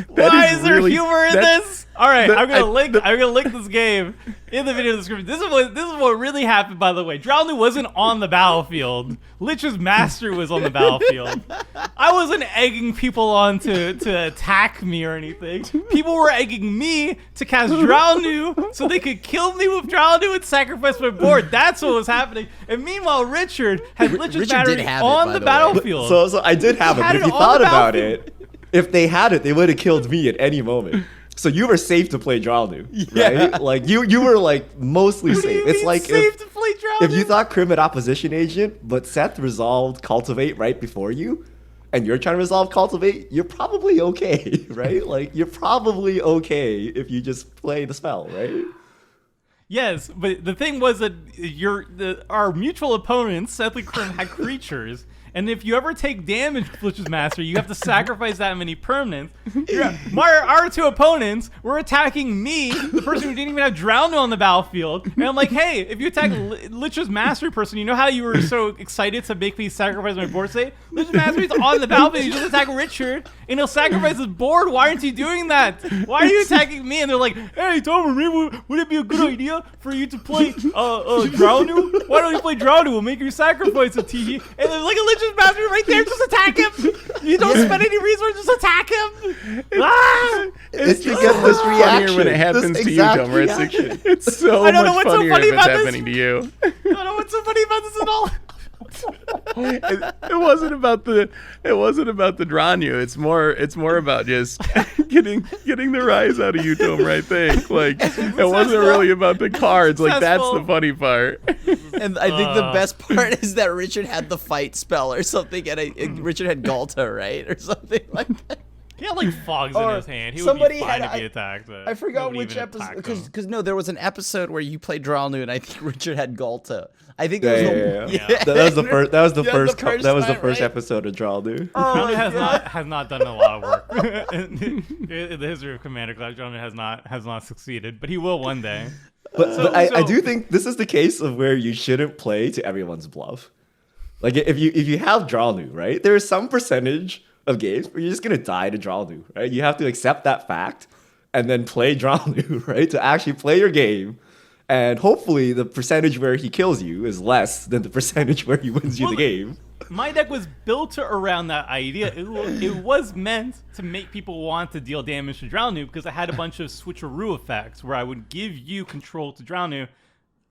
Why is there really- humor in that's- this? All right, that- I'm gonna I- link this game in the video description. This is what really happened, by the way. Drownu wasn't on the battlefield. Lich's master was on the battlefield. I wasn't egging people on to attack me or anything. People were egging me to cast Drownu so they could kill me with Drownu and sacrifice my board. That's what was happening. And meanwhile, Richard had Lich's Richard battery did have it, on by the the way. battlefield. So I did have it, had but if it you on thought the about battlefield. it, if they had it, they would have killed me at any moment. So you were safe to play Drownu, right? Like you were like mostly What do you safe. It's mean like safe to play Drownu? if you thought Crim had opposition agent, but Seth resolved cultivate right before you, and you're trying to resolve cultivate, you're probably okay, right? Like you're probably okay if you just play the spell, right? Yes, but the thing was that our mutual opponents, Seth and Crim, had creatures. And if you ever take damage with Lich's Master, you have to sacrifice that many permanents. Our two opponents were attacking me, the person who didn't even have Drownu on the battlefield. And I'm like, hey, if you attack Lich's Master person, you know how you were so excited to make me sacrifice my board state? Lich's Master is on the battlefield. You just attack Richard, and he'll sacrifice his board. Why aren't you doing that? Why are you attacking me? And they're like, hey, Tomer, maybe would it be a good idea for you to play Drownu? Why don't you play Drownu? We'll make you sacrifice a TD. And there's like a Lich's Master right there. Just attack him. You don't spend any resources. Just attack him. It's just because this funnier reaction when it happens this to you, exact Tomer. reaction. It's so I don't know much what's so funnier funny if it's about this. happening to you. I don't know what's so funny about this at all. It wasn't about the Dranu. It's more about just getting the rise out of you, Tomer. I think it wasn't really about the cards. Like that's the funny part. And I think the best part is that Richard had the fight spell or something, and Richard had Galta, right? Or something like that. He had like fogs in his hand. He would somebody be fine had- to be attacked. But I forgot nobody which even episode, attacked him. because no, there was an episode where you played Dralnu, and I think Richard had Galta. I think Yeah, that was yeah. That was the first. That was the Yeah, first. the first That was the time, first right? episode of Drownu. Drownu has not done a lot of work in the history of Commander Clash. Drownu has not succeeded, but he will one day. But I do think this is the case of where you shouldn't play to everyone's bluff. Like if you have Drownu, right? There is some percentage of games where you're just gonna die to Drownu, right? You have to accept that fact and then play Drownu, right? To actually play your game. And hopefully the percentage where he kills you is less than the percentage where he wins you the game. My deck was built around that idea. It was meant to make people want to deal damage to Drownu because I had a bunch of switcheroo effects where I would give you control to Drownu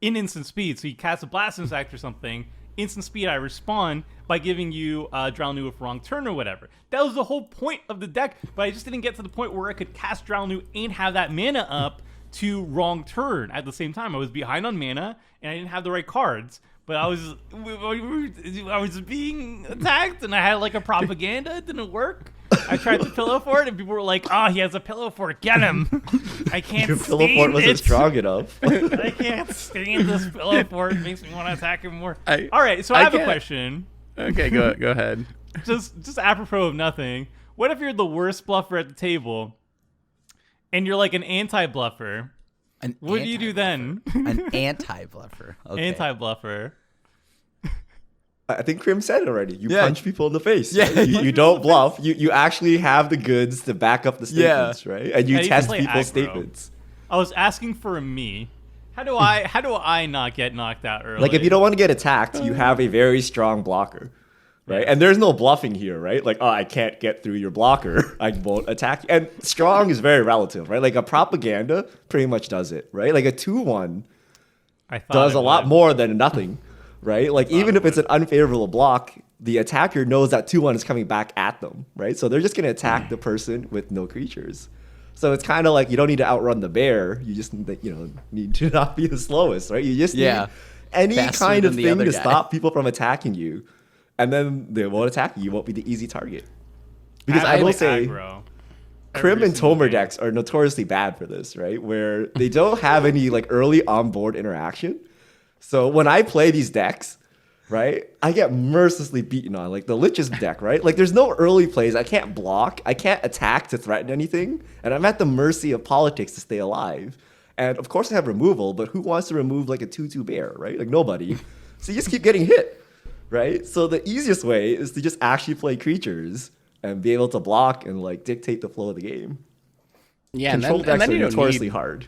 in instant speed. So you cast a Blasphemous Act or something, instant speed I respond by giving you Drownu with wrong turn or whatever. That was the whole point of the deck, but I just didn't get to the point where I could cast Drownu and have that mana up to wrong turn at the same time. I was behind on mana and I didn't have the right cards, but I was being attacked and I had like a propaganda. It didn't work. I tried to pillow fort and people were like, "Oh, he has a pillow fort. Get him!" I can't Your stand pillow fort wasn't it. strong enough. I can't stand this pillow fort. It makes me want to attack him more. I- All right, so I I have a can't- question. Okay, go ahead. Just apropos of nothing. What if you're the worst bluffer at the table, and you're like an anti-bluffer? What do you do then? An anti-bluffer. Okay. Anti-bluffer. I think Krim said it already. You Yeah. punch people in the face. Yeah. Right? You don't bluff. You actually have the goods to back up the statements, right? And you Yeah, you test can play people's aggro. statements. I was asking for a me. How do I not get knocked out early? Like if you don't want to get attacked, you have a very strong blocker, right? Yes. And there's no bluffing here, right? Like, oh, I can't get through your blocker. I won't attack you. And strong is very relative, right? Like a propaganda pretty much does it, right? Like a 2-1 I thought does it a lot would. more than nothing, right? Like even if it's an unfavorable block, the attacker knows that 2-1 is coming back at them, right? So they're just going to attack the person with no creatures. So it's kind of like you don't need to outrun the bear. You just need to not be the slowest, right? You just need any Faster kind of than the thing other to guy. stop people from attacking you, and then they won't attack you. You won't be the easy target. Because I will say, aggro. Crim Every and single Tomer game. decks are notoriously bad for this, right? Where they don't have any like early onboard interaction. So when I play these decks, right, I get mercilessly beaten on. Like the Lich's deck, right? Like there's no early plays. I can't block. I can't attack to threaten anything. And I'm at the mercy of politics to stay alive. And of course I have removal, but who wants to remove like a 2/2 bear, right? Like nobody. So you just keep getting hit, right? So the easiest way is to just actually play creatures and be able to block and like dictate the flow of the game. Yeah, Control and decks then are you don't notoriously need, hard.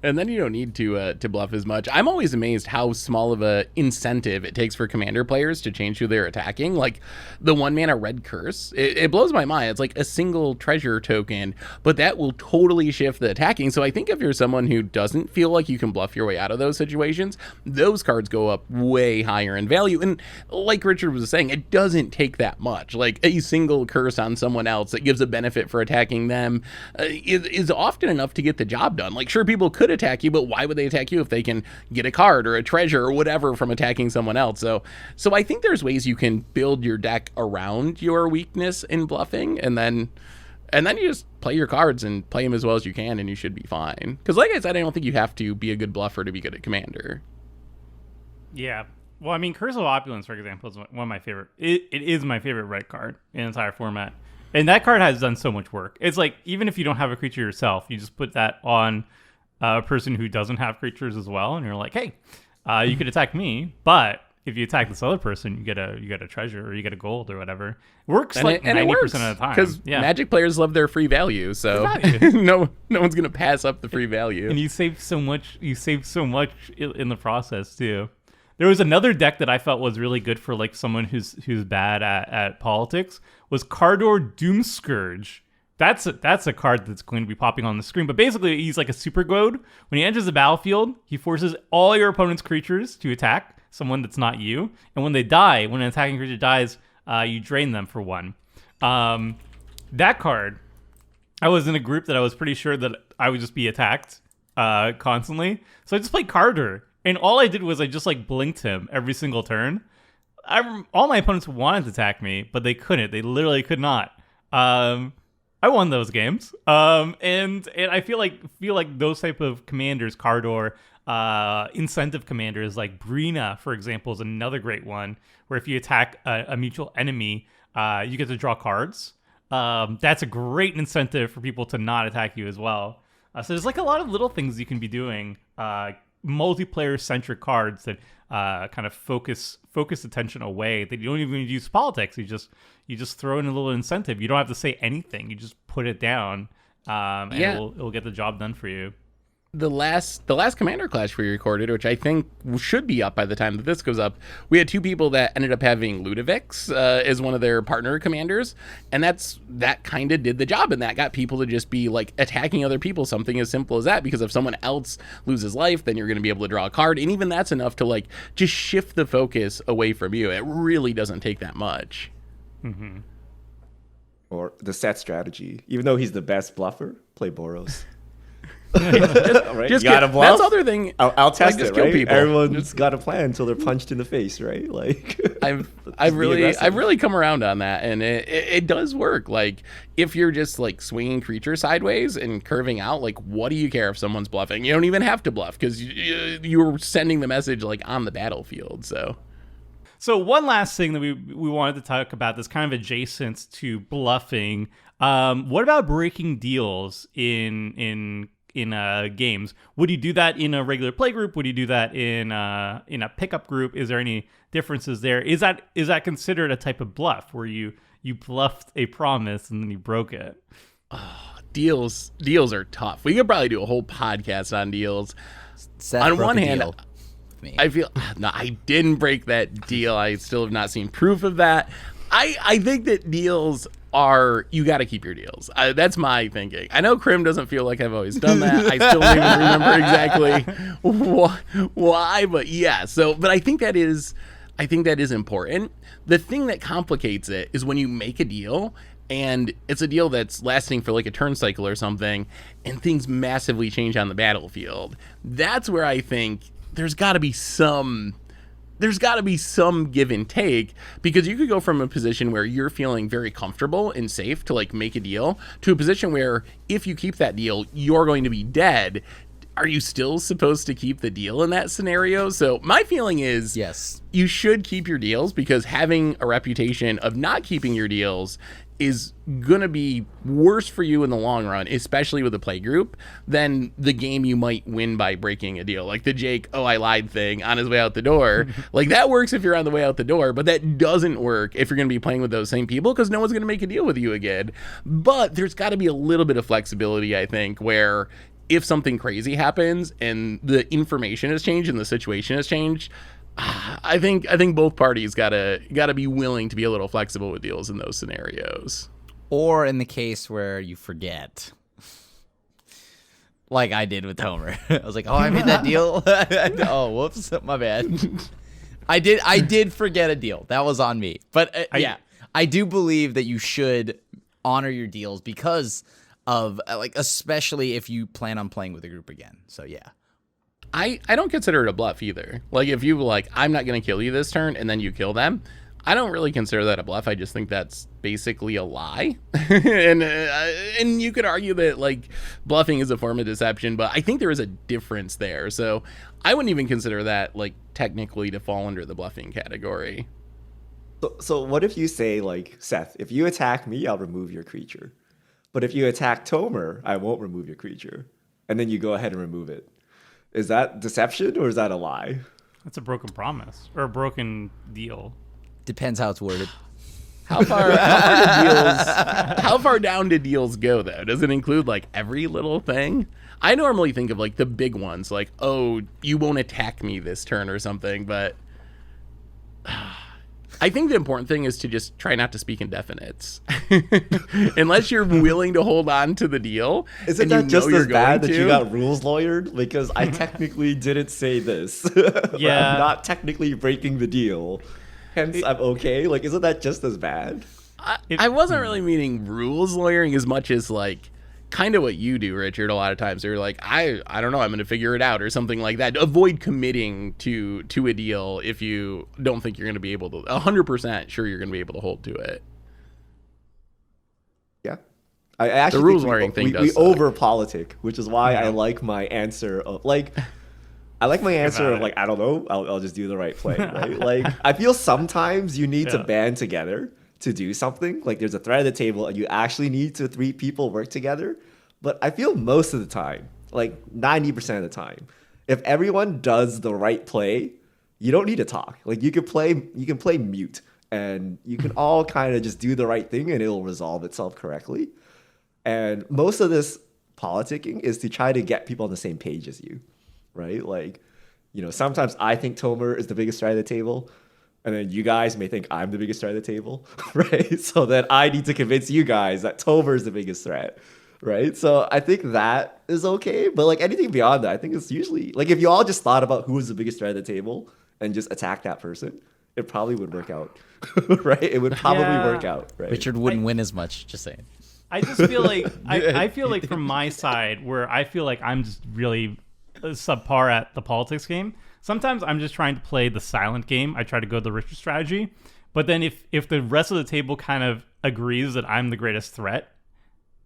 and then you don't need to bluff as much. I'm always amazed how small of a incentive it takes for commander players to change who they're attacking. Like the 1-mana red curse, it blows my mind. It's like a single treasure token, but that will totally shift the attacking. So I think if you're someone who doesn't feel like you can bluff your way out of those situations, those cards go up way higher in value. And like Richard was saying, it doesn't take that much. Like a single curse on someone else that gives a benefit for attacking them is often enough to get the job done. Like sure, people could attack you, but why would they attack you if they can get a card or a treasure or whatever from attacking someone else? So I think there's ways you can build your deck around your weakness in bluffing, and then you just play your cards and play them as well as you can, and you should be fine. Because like I said, I don't think you have to be a good bluffer to be good at commander. Yeah. Well, I mean, Curse of Opulence, for example, is one of my favorite. It is my favorite red card in the entire format. And that card has done so much work. It's like, even if you don't have a creature yourself, you just put that on a person who doesn't have creatures as well, and you're like, hey, you could attack me, but if you attack this other person, you get a treasure or you get a gold or whatever. It works And like it 90% works, of the time. because Yeah. Magic players love their free value, so no one's gonna pass up the free value. And you save so much. You save so much in the process too. There was another deck that I felt was really good for like someone who's bad at politics. Was Cardo Doomscourge. That's a card that's going to be popping on the screen. But basically, he's like a super goad. When he enters the battlefield, he forces all your opponent's creatures to attack someone that's not you. And when they die, when an attacking creature dies, you drain them for 1. That card, I was in a group that I was pretty sure that I would just be attacked constantly. So I just played Carter. And all I did was I just like blinked him every single turn. All my opponents wanted to attack me, but they couldn't. They literally could not. I won those games. And I feel like those type of commanders, Cardor, incentive commanders like Brina, for example, is another great one. Where if you attack a mutual enemy, you get to draw cards. That's a great incentive for people to not attack you as well. So there's like a lot of little things you can be doing. Multiplayer centric cards that kind of focus attention away. That you don't even use politics. You just throw in a little incentive. You don't have to say anything. You just put it down, and it'll get the job done for you. The last Commander Clash we recorded, which I think should be up by the time that this goes up, we had 2 people that ended up having Ludovix as one of their partner commanders, and that kind of did the job, and that got people to just be like attacking other people, something as simple as that, because if someone else loses life, then you're going to be able to draw a card, and even that's enough to like just shift the focus away from you. It really doesn't take that much. Mm-hmm. Or the set strategy. Even though he's the best bluffer, play Boros. Right? Just got a bluff. That's the other thing. I'll test just it, kill right? people. Everyone's got a plan until they're punched in the face, right? Like I've really come around on that, and it does work. Like if you're just like swinging creature sideways and curving out, like what do you care if someone's bluffing? You don't even have to bluff because you're sending the message like on the battlefield. So one last thing that we wanted to talk about that's kind of adjacent to bluffing. What about breaking deals in games? Would you do that in a regular play group? Would you do that in a pickup group? Is there any differences there? Is that considered a type of bluff where you bluffed a promise and then you broke it? Deals are tough. We could probably do a whole podcast on deals. Seth On broke one a hand, deal with me. I feel no, I didn't break that deal. I still have not seen proof of that. I think that deals are, you got to keep your deals. That's my thinking. I know Crim doesn't feel like I've always done that. I still don't even remember exactly why, but yeah. So, but I think that is important. The thing that complicates it is when you make a deal and it's a deal that's lasting for like a turn cycle or something, and things massively change on the battlefield. That's where I think there's got to be some give and take, because you could go from a position where you're feeling very comfortable and safe to like make a deal to a position where if you keep that deal, you're going to be dead. Are you still supposed to keep the deal in that scenario? So my feeling is yes, you should keep your deals, because having a reputation of not keeping your deals is going to be worse for you in the long run, especially with a play group, than the game you might win by breaking a deal. Like the Jake, oh, I lied thing on his way out the door. Like that works if you're on the way out the door, but that doesn't work if you're going to be playing with those same people, because no one's going to make a deal with you again. But there's got to be a little bit of flexibility, I think, where if something crazy happens and the information has changed and the situation has changed, I think both parties gotta be willing to be a little flexible with deals in those scenarios. Or in the case where you forget, like I did with Homer. I was like, oh, I made that deal. Oh, whoops, my bad. I did forget a deal. That was on me. But yeah, I do believe that you should honor your deals because of like, especially if you plan on playing with a group again. So yeah. I don't consider it a bluff either. Like if you like, I'm not going to kill you this turn and then you kill them, I don't really consider that a bluff. I just think that's basically a lie. and you could argue that like bluffing is a form of deception, but I think there is a difference there. So I wouldn't even consider that like technically to fall under the bluffing category. So what if you say like, Seth, if you attack me, I'll remove your creature. But if you attack Tomer, I won't remove your creature. And then you go ahead and remove it. Is that deception or is that a lie? That's a broken promise or a broken deal. Depends how it's worded. How far down do deals go though? Does it include like every little thing? I normally think of like the big ones, like, oh, you won't attack me this turn or something, but I think the important thing is to just try not to speak indefinites. Unless you're willing to hold on to the deal. Isn't that just as bad that you got rules lawyered? Because I technically didn't say this. Yeah. I'm not technically breaking the deal. Hence, I'm okay. Like, isn't that just as bad? I wasn't really meaning rules lawyering as much as like kind of what you do, Richard, a lot of times. You're like, I don't know, I'm going to figure it out or something like that. Avoid committing to a deal if you don't think you're going to be able to, 100% sure you're going to be able to hold to it. Yeah. I actually the rules think lawyering thing we does over politic, which is why I like my answer of like, I like my answer of like, I don't know, I'll just do the right play, right? Like, I feel sometimes you need to band together to do something. Like there's a threat at the table and you actually need to 3 people work together. But I feel most of the time, like 90% of the time, if everyone does the right play, you don't need to talk. Like you can play mute and you can all kind of just do the right thing and it'll resolve itself correctly. And most of this politicking is to try to get people on the same page as you, right? Like, you know, sometimes I think Tomer is the biggest threat at the table. And then you guys may think I'm the biggest threat at the table, right? So then I need to convince you guys that Tomer is the biggest threat, right? So I think that is okay. But like anything beyond that, I think it's usually like if you all just thought about who is the biggest threat at the table and just attack that person, it probably would work out, right? It would probably work out, right? Richard wouldn't win as much, just saying. I just feel like I feel like from my side where I feel like I'm just really subpar at the politics game. Sometimes I'm just trying to play the silent game. I try to go the Richard strategy. But then if the rest of the table kind of agrees that I'm the greatest threat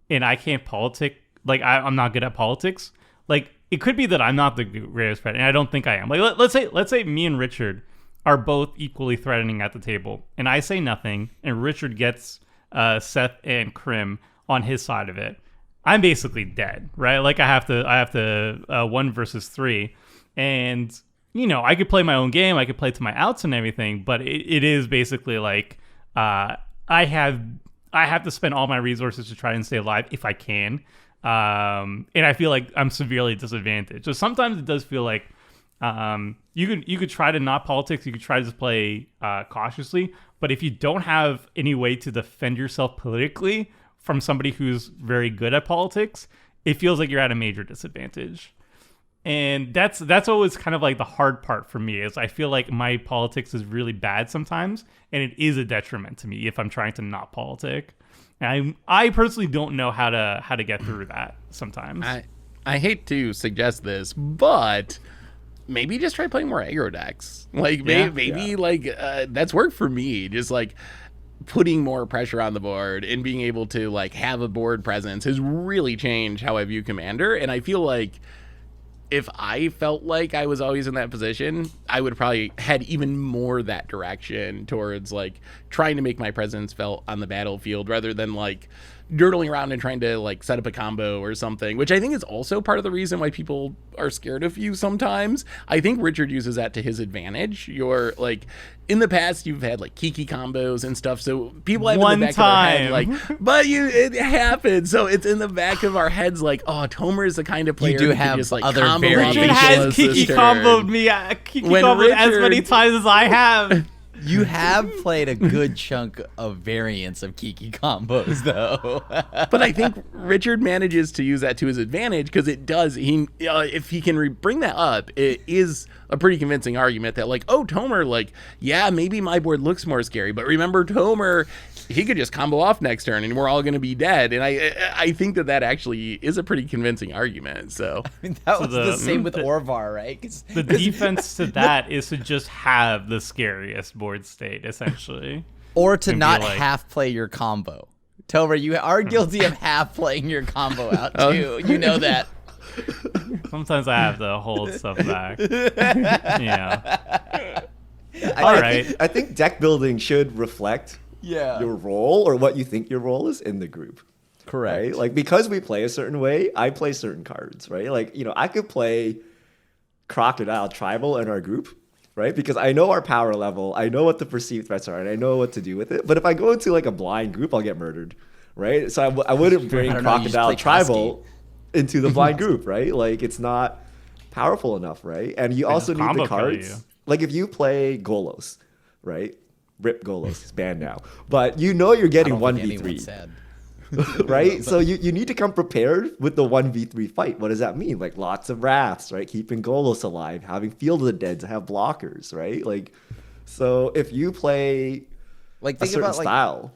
and I can't politic, like I'm not good at politics, like it could be that I'm not the greatest threat and I don't think I am. Like let's say me and Richard are both equally threatening at the table and I say nothing and Richard gets Seth and Krim on his side of it. I'm basically dead, right? Like I have to 1 versus 3 and you know, I could play my own game. I could play to my outs and everything, but it is basically like I have to spend all my resources to try and stay alive if I can, and I feel like I'm severely disadvantaged. So sometimes it does feel like you could try to not politics. You could try to just play cautiously, but if you don't have any way to defend yourself politically from somebody who's very good at politics, it feels like you're at a major disadvantage. And that's always kind of like the hard part for me is I feel like my politics is really bad sometimes, and it is a detriment to me if I'm trying to not politic. And I personally don't know how to get through that sometimes. I hate to suggest this, but maybe just try playing more aggro decks. Like maybe that's worked for me. Just like putting more pressure on the board and being able to like have a board presence has really changed how I view Commander. And I feel like if I felt like I was always in that position, I would probably head even more that direction towards like trying to make my presence felt on the battlefield rather than like dirtling around and trying to like set up a combo or something, which I think is also part of the reason why people are scared of you sometimes. I think Richard uses that to his advantage. You're like, in the past you've had like Kiki combos and stuff, so people have in the back of their head like, but it happened, so it's in the back of our heads like, oh, Tomer is the kind of player you do who have can just like other combo variations. Richard has Kiki comboed me. Kiki comboed as many times as I have. You have played a good chunk of variants of Kiki combos, though. But I think Richard manages to use that to his advantage because it does. If he can bring that up, it is a pretty convincing argument that like, oh, Tomer, like, yeah, maybe my board looks more scary, but remember Tomer, he could just combo off next turn and we're all going to be dead. And I think that actually is a pretty convincing argument. So I mean, that was the same with Orvar, right? The defense to that is to just have the scariest board state, essentially. Or to not half play your combo. Tomer, you are guilty of half playing your combo out too. You know that. Sometimes I have to hold stuff back. Yeah. I think deck building should reflect your role or what you think your role is in the group. Correct. Right? Like, because we play a certain way, I play certain cards, right? Like, I could play Crocodile Tribal in our group, right? Because I know our power level, I know what the perceived threats are, and I know what to do with it. But if I go into like a blind group, I'll get murdered, right? So I wouldn't bring Crocodile Tribal into the blind group, right? Like, it's not powerful enough, right? And you also need the cards. Like, if you play Golos, right? Rip Golos, he's banned now. But you're getting 1v3. Right? So you need to come prepared with the 1v3 fight. What does that mean? Like, lots of wraths, right? Keeping Golos alive, having Field of the Dead to have blockers, right? Like, so if you play like a certain style,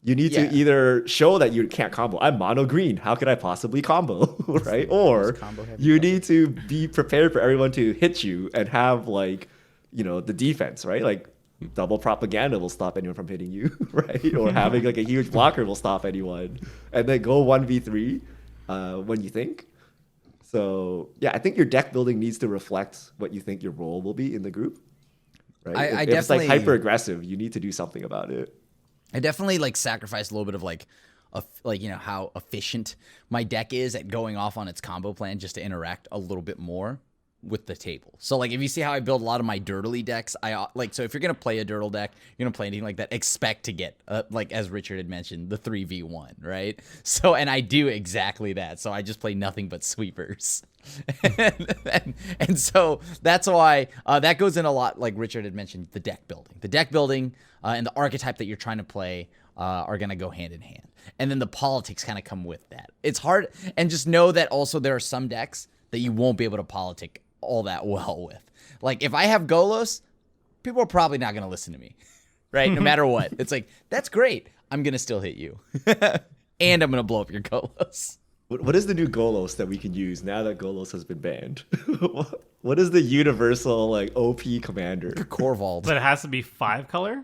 you need to either show that you can't combo. I'm mono green. How could I possibly combo? Right? Or you need to be prepared for everyone to hit you and have like, the defense, right? Like, double propaganda will stop anyone from hitting you, right? Or having like a huge blocker will stop anyone. And then go 1v3 when you think. So yeah, I think your deck building needs to reflect what you think your role will be in the group. Right? If it's like hyper aggressive, you need to do something about it. I definitely like sacrifice a little bit of like how efficient my deck is at going off on its combo plan just to interact a little bit more with the table. So like, if you see how I build a lot of my dirtly decks, so if you're gonna play a dirtle deck, you're gonna play anything like that, expect to get like, as Richard had mentioned, the 3v1, right? So, and I do exactly that. So I just play nothing but sweepers. and so that's why that goes in a lot, like Richard had mentioned, the deck building and the archetype that you're trying to play are gonna go hand in hand, and then the politics kind of come with that. It's hard, and just know that also there are some decks that you won't be able to politic all that well with. Like, if I have Golos, people are probably not going to listen to me, right? No matter what. It's like, that's great. I'm going to still hit you. And I'm going to blow up your Golos. What is the new Golos that we can use now that Golos has been banned? What is the universal, like, OP commander? Corvald. But it has to be 5 color?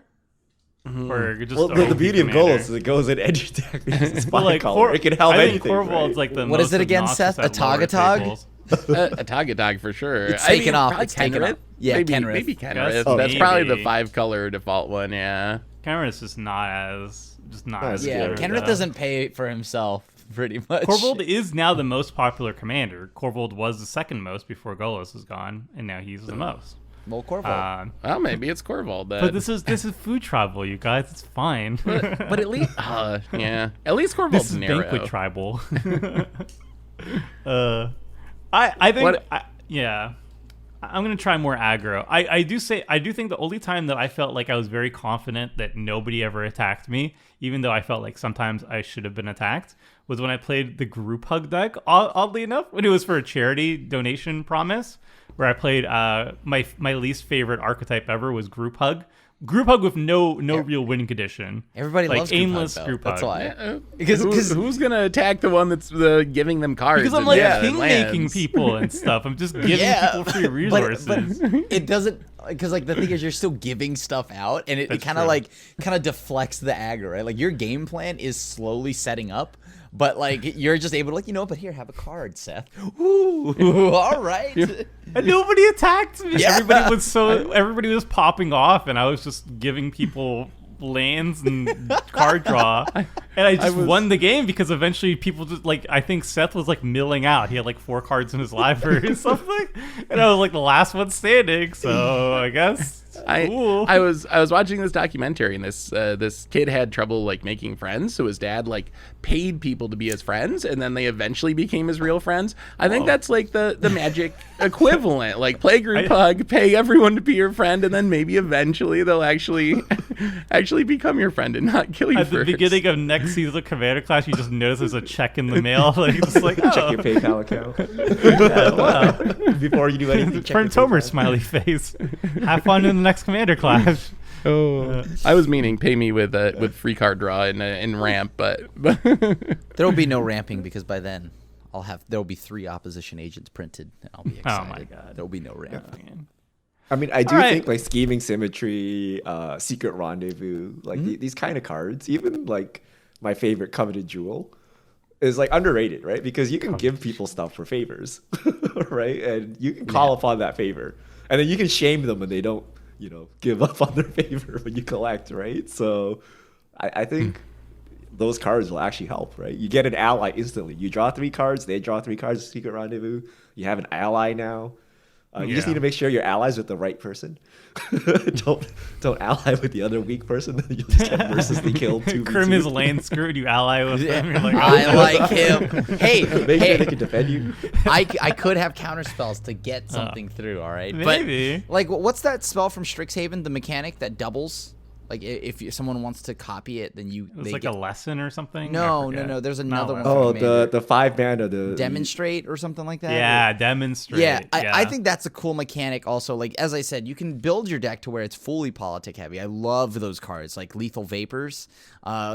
Or just the beauty of Golos is it goes in any deck. It's 5 color. It can help anything. Corvald's like the what most is it again, Seth? A Tagatog? A Tagatog for sure. It's taken off. It's taken off. Yeah, Kenrith. Maybe Kenrith. That's probably the 5 color default one, yeah. Kenrith's just not as yeah, good. Kenrith doesn't pay for himself pretty much. Corvald is now the most popular commander. Corvald was the second most before Golos was gone, and now he's the most. Well, Corvald. Well, maybe it's Corvald then. But this is food tribal, you guys. It's fine. But at least, yeah, at least Corvald's this is narrow. banquet tribal. I think, I'm gonna try more aggro. I do think the only time that I felt like I was very confident that nobody ever attacked me, even though I felt like sometimes I should have been attacked, was when I played the group hug deck. Oddly enough, when it was for a charity donation promise, where I played my least favorite archetype ever was group hug, group hug with no real win condition. Everybody like loves aimless group hug, group though. hug. That's why. Yeah, Because who's gonna attack the one that's giving them cards? Because I'm and, like and king making lands? people and stuff. I'm just giving people free resources. But it doesn't, because like the thing is, you're still giving stuff out, and it kind of deflects the aggro, right? Like your game plan is slowly setting up, but like you're just able to like, but here, have a card, Seth. Ooh, all right. And nobody attacked me. Yeah. Everybody was popping off, and I was just giving people lands and card draw, and I just won the game because eventually people just like, I think Seth was like milling out. He had like 4 cards in his library or something, and I was like the last one standing. So I guess I was watching this documentary, and this kid had trouble like making friends, so his dad like paid people to be his friends, and then they eventually became his real friends. I think that's like the magic equivalent. Like play group hug, pay everyone to be your friend, and then maybe eventually they'll actually become your friend and not kill you at first. the beginning of next season of Commander Clash, you just notice there's a check in the mail. Like it's like, Check your PayPal account. yeah, wow. Before you do anything. check From your Tomer PayPal. smiley face. Have fun in the next Commander Clash. I was meaning pay me with free card draw and ramp, but There will be no ramping because by then there will be 3 opposition agents printed, and I'll be excited. Oh my god. There will be no ramping. I mean, I do Alright. think like scheming symmetry, secret rendezvous, like these kind of cards, even like my favorite coveted jewel, is like underrated, right? Because you can give people stuff for favors, right? And you can call upon that favor, and then you can shame them when they don't, give up on their favor when you collect, right? So, I think those cards will actually help, right? You get an ally instantly. You draw 3 cards, they draw 3 cards. Secret rendezvous. You have an ally now. You just need to make sure your allies with the right person. don't ally with the other weak person. You'll just get mercilessly killed. Krim is land screwed. You ally with them. You're like, I like him. Hey, Make sure they can defend you. I could have counter spells to get something through. All right, maybe. But like, what's that spell from Strixhaven? The mechanic that doubles. Like if someone wants to copy it, then It's like a lesson or something. No. There's another one. Oh, from Commander. the 5 mana, the Demonstrate or something like that. Yeah, demonstrate. Yeah, I think that's a cool mechanic. Also, like as I said, you can build your deck to where it's fully politic heavy. I love those cards, like Lethal Vapors.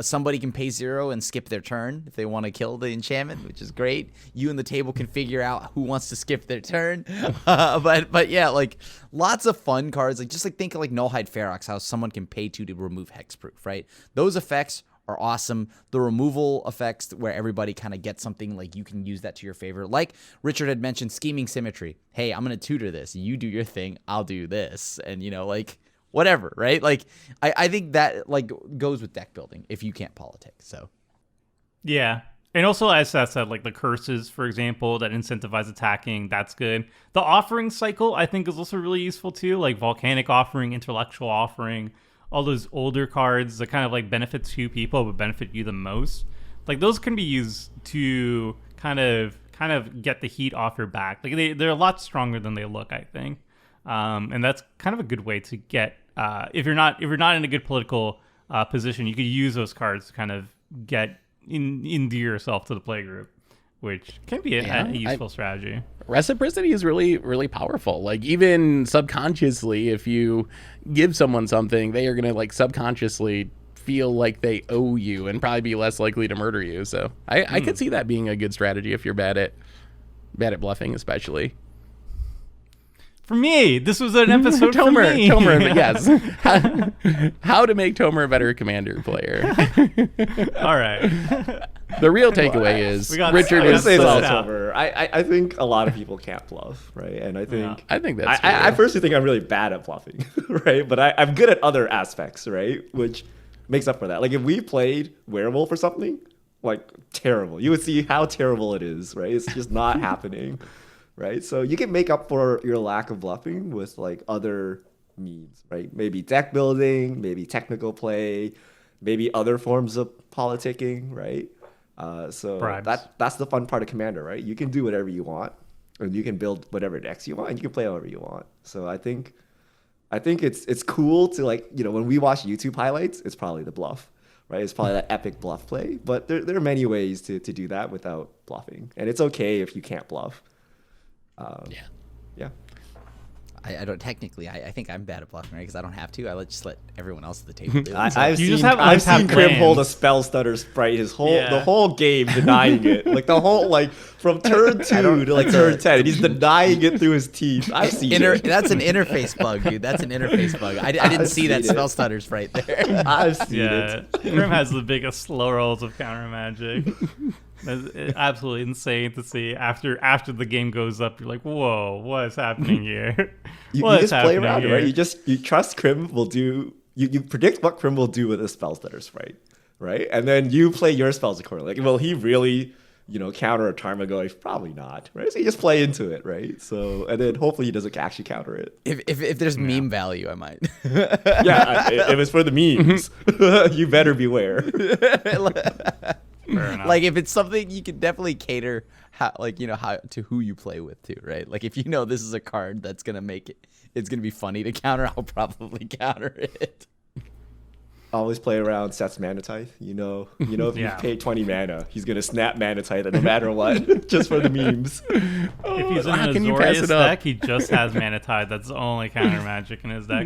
Somebody can pay 0 and skip their turn if they want to kill the enchantment, which is great. You and the table can figure out who wants to skip their turn. But yeah, like lots of fun cards. Like just like think of like Nullhide Ferox, how someone can pay 2 to remove hexproof, right? Those effects are awesome. The removal effects where everybody kind of gets something, like you can use that to your favor. Like Richard had mentioned, scheming symmetry. Hey, I'm going to tutor this. You do your thing. I'll do this. And, like whatever, right? Like I think that like goes with deck building if you can't politic. So yeah. And also, as Seth said, like the curses, for example, that incentivize attacking, that's good. The offering cycle, I think, is also really useful too, like Volcanic Offering, Intellectual Offering, all those older cards that kind of like benefit 2 people but benefit you the most. Like those can be used to kind of get the heat off your back. Like they're a lot stronger than they look, I think. And that's kind of a good way to get if you're not in a good political position, you could use those cards to kind of get endear yourself to the playgroup, which can be a useful strategy. Reciprocity is really, really powerful. Like even subconsciously, if you give someone something, they are going to like subconsciously feel like they owe you and probably be less likely to murder you. So I could see that being a good strategy if you're bad at bluffing, especially. For me, this was an episode for me. Tomer, yes. How to make Tomer a better commander player. All right. The real takeaway is Richard I is say it's all out. over. I think a lot of people can't bluff, right? And I think that's I personally think I'm really bad at bluffing, right? But I'm good at other aspects, right? Which makes up for that. Like if we played Werewolf or something, like terrible. You would see how terrible it is, right? It's just not happening. Right, so you can make up for your lack of bluffing with like other means, right? Maybe deck building, maybe technical play, maybe other forms of politicking, right? So that's the fun part of Commander, right? You can do whatever you want, and you can build whatever decks you want, and you can play however you want. So I think it's cool to like when we watch YouTube highlights, it's probably the bluff, right? It's probably that epic bluff play, but there are many ways to do that without bluffing, and it's okay if you can't bluff. Yeah. I don't technically. I think I'm bad at bluffing, right? Because I don't have to. just let everyone else at the table do it. I've You seen, just have I've seen untapped Crim lands. hold a spell stutter sprite the whole game denying it. Like the whole like from turn 2 to like turn 10, and he's denying it through his teeth. I've seen it. That's an interface bug, dude. That's an interface bug. I didn't see that seen it. spell stutters right there. I've seen Yeah, it. Grim has the biggest slow rolls of counter magic. It's absolutely insane to see. After the game goes up, you're like, whoa, what is happening here? You What is just play happening around, here? right? You trust Crim will do. You predict what Crim will do with a spell stutter sprite, right? And then you play your spells accordingly. Like, will he really, counter a Tarmogoyf? Probably not, right? So you just play into it, right? So and then hopefully he doesn't actually counter it. If there's meme value, I might. Yeah, if it's for the memes, you better beware. Fair enough. Like if it's something you can definitely cater how to who you play with too, right? Like if this is a card that's gonna make it's gonna be funny to counter, I'll probably counter it. Always play around Seth's Mana Tithe. If Yeah. you pay 20 mana, he's gonna snap Mana Tithe no matter what, just for the memes. If he's in How an can you pass Azorius it up? deck, he just has Mana Tide. That's the only counter magic in his deck.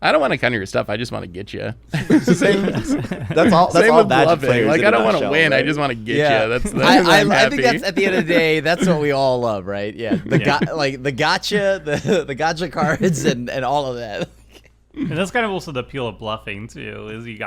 I don't want to counter your stuff. I just want to get you. Same. That's all. That's Same all with Magic bluffing. players. Like in I a don't want to nutshell, win. I right? just want to get Yeah. you. That's I I'm think that's at the end of the day, that's what we all love, right? Yeah, the gotcha, the gotcha cards, and all of that. And that's kind of also the appeal of bluffing too, is you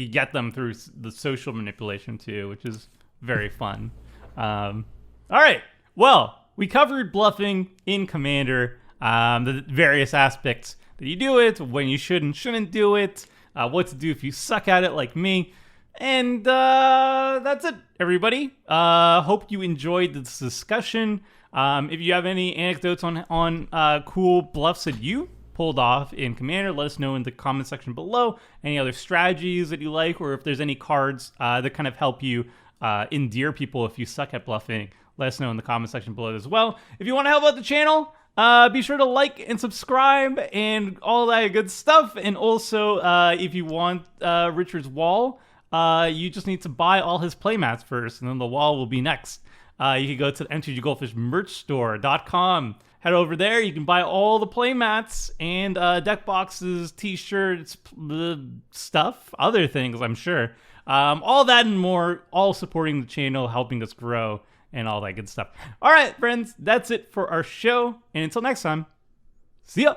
get them through the social manipulation too, which is very fun. All right, well, we covered bluffing in Commander, the various aspects that you do it, when you should and shouldn't do it, what to do if you suck at it like me, and that's it, everybody. Hope you enjoyed this discussion. If you have any anecdotes on cool bluffs that you pulled off in Commander, let us know in the comment section below. Any other strategies that you like, or if there's any cards that kind of help you endear people if you suck at bluffing, let us know in the comment section below as well. If you want to help out the channel, be sure to like and subscribe and all that good stuff. And also, if you want Richard's wall, you just need to buy all his playmats first, and then the wall will be next. You can go to the mtggoldfishmerchstore.com. Head over there. You can buy all the playmats and deck boxes, t-shirts, stuff, other things, I'm sure. All that and more, all supporting the channel, helping us grow, and all that good stuff. All right, friends, that's it for our show. And until next time, see ya.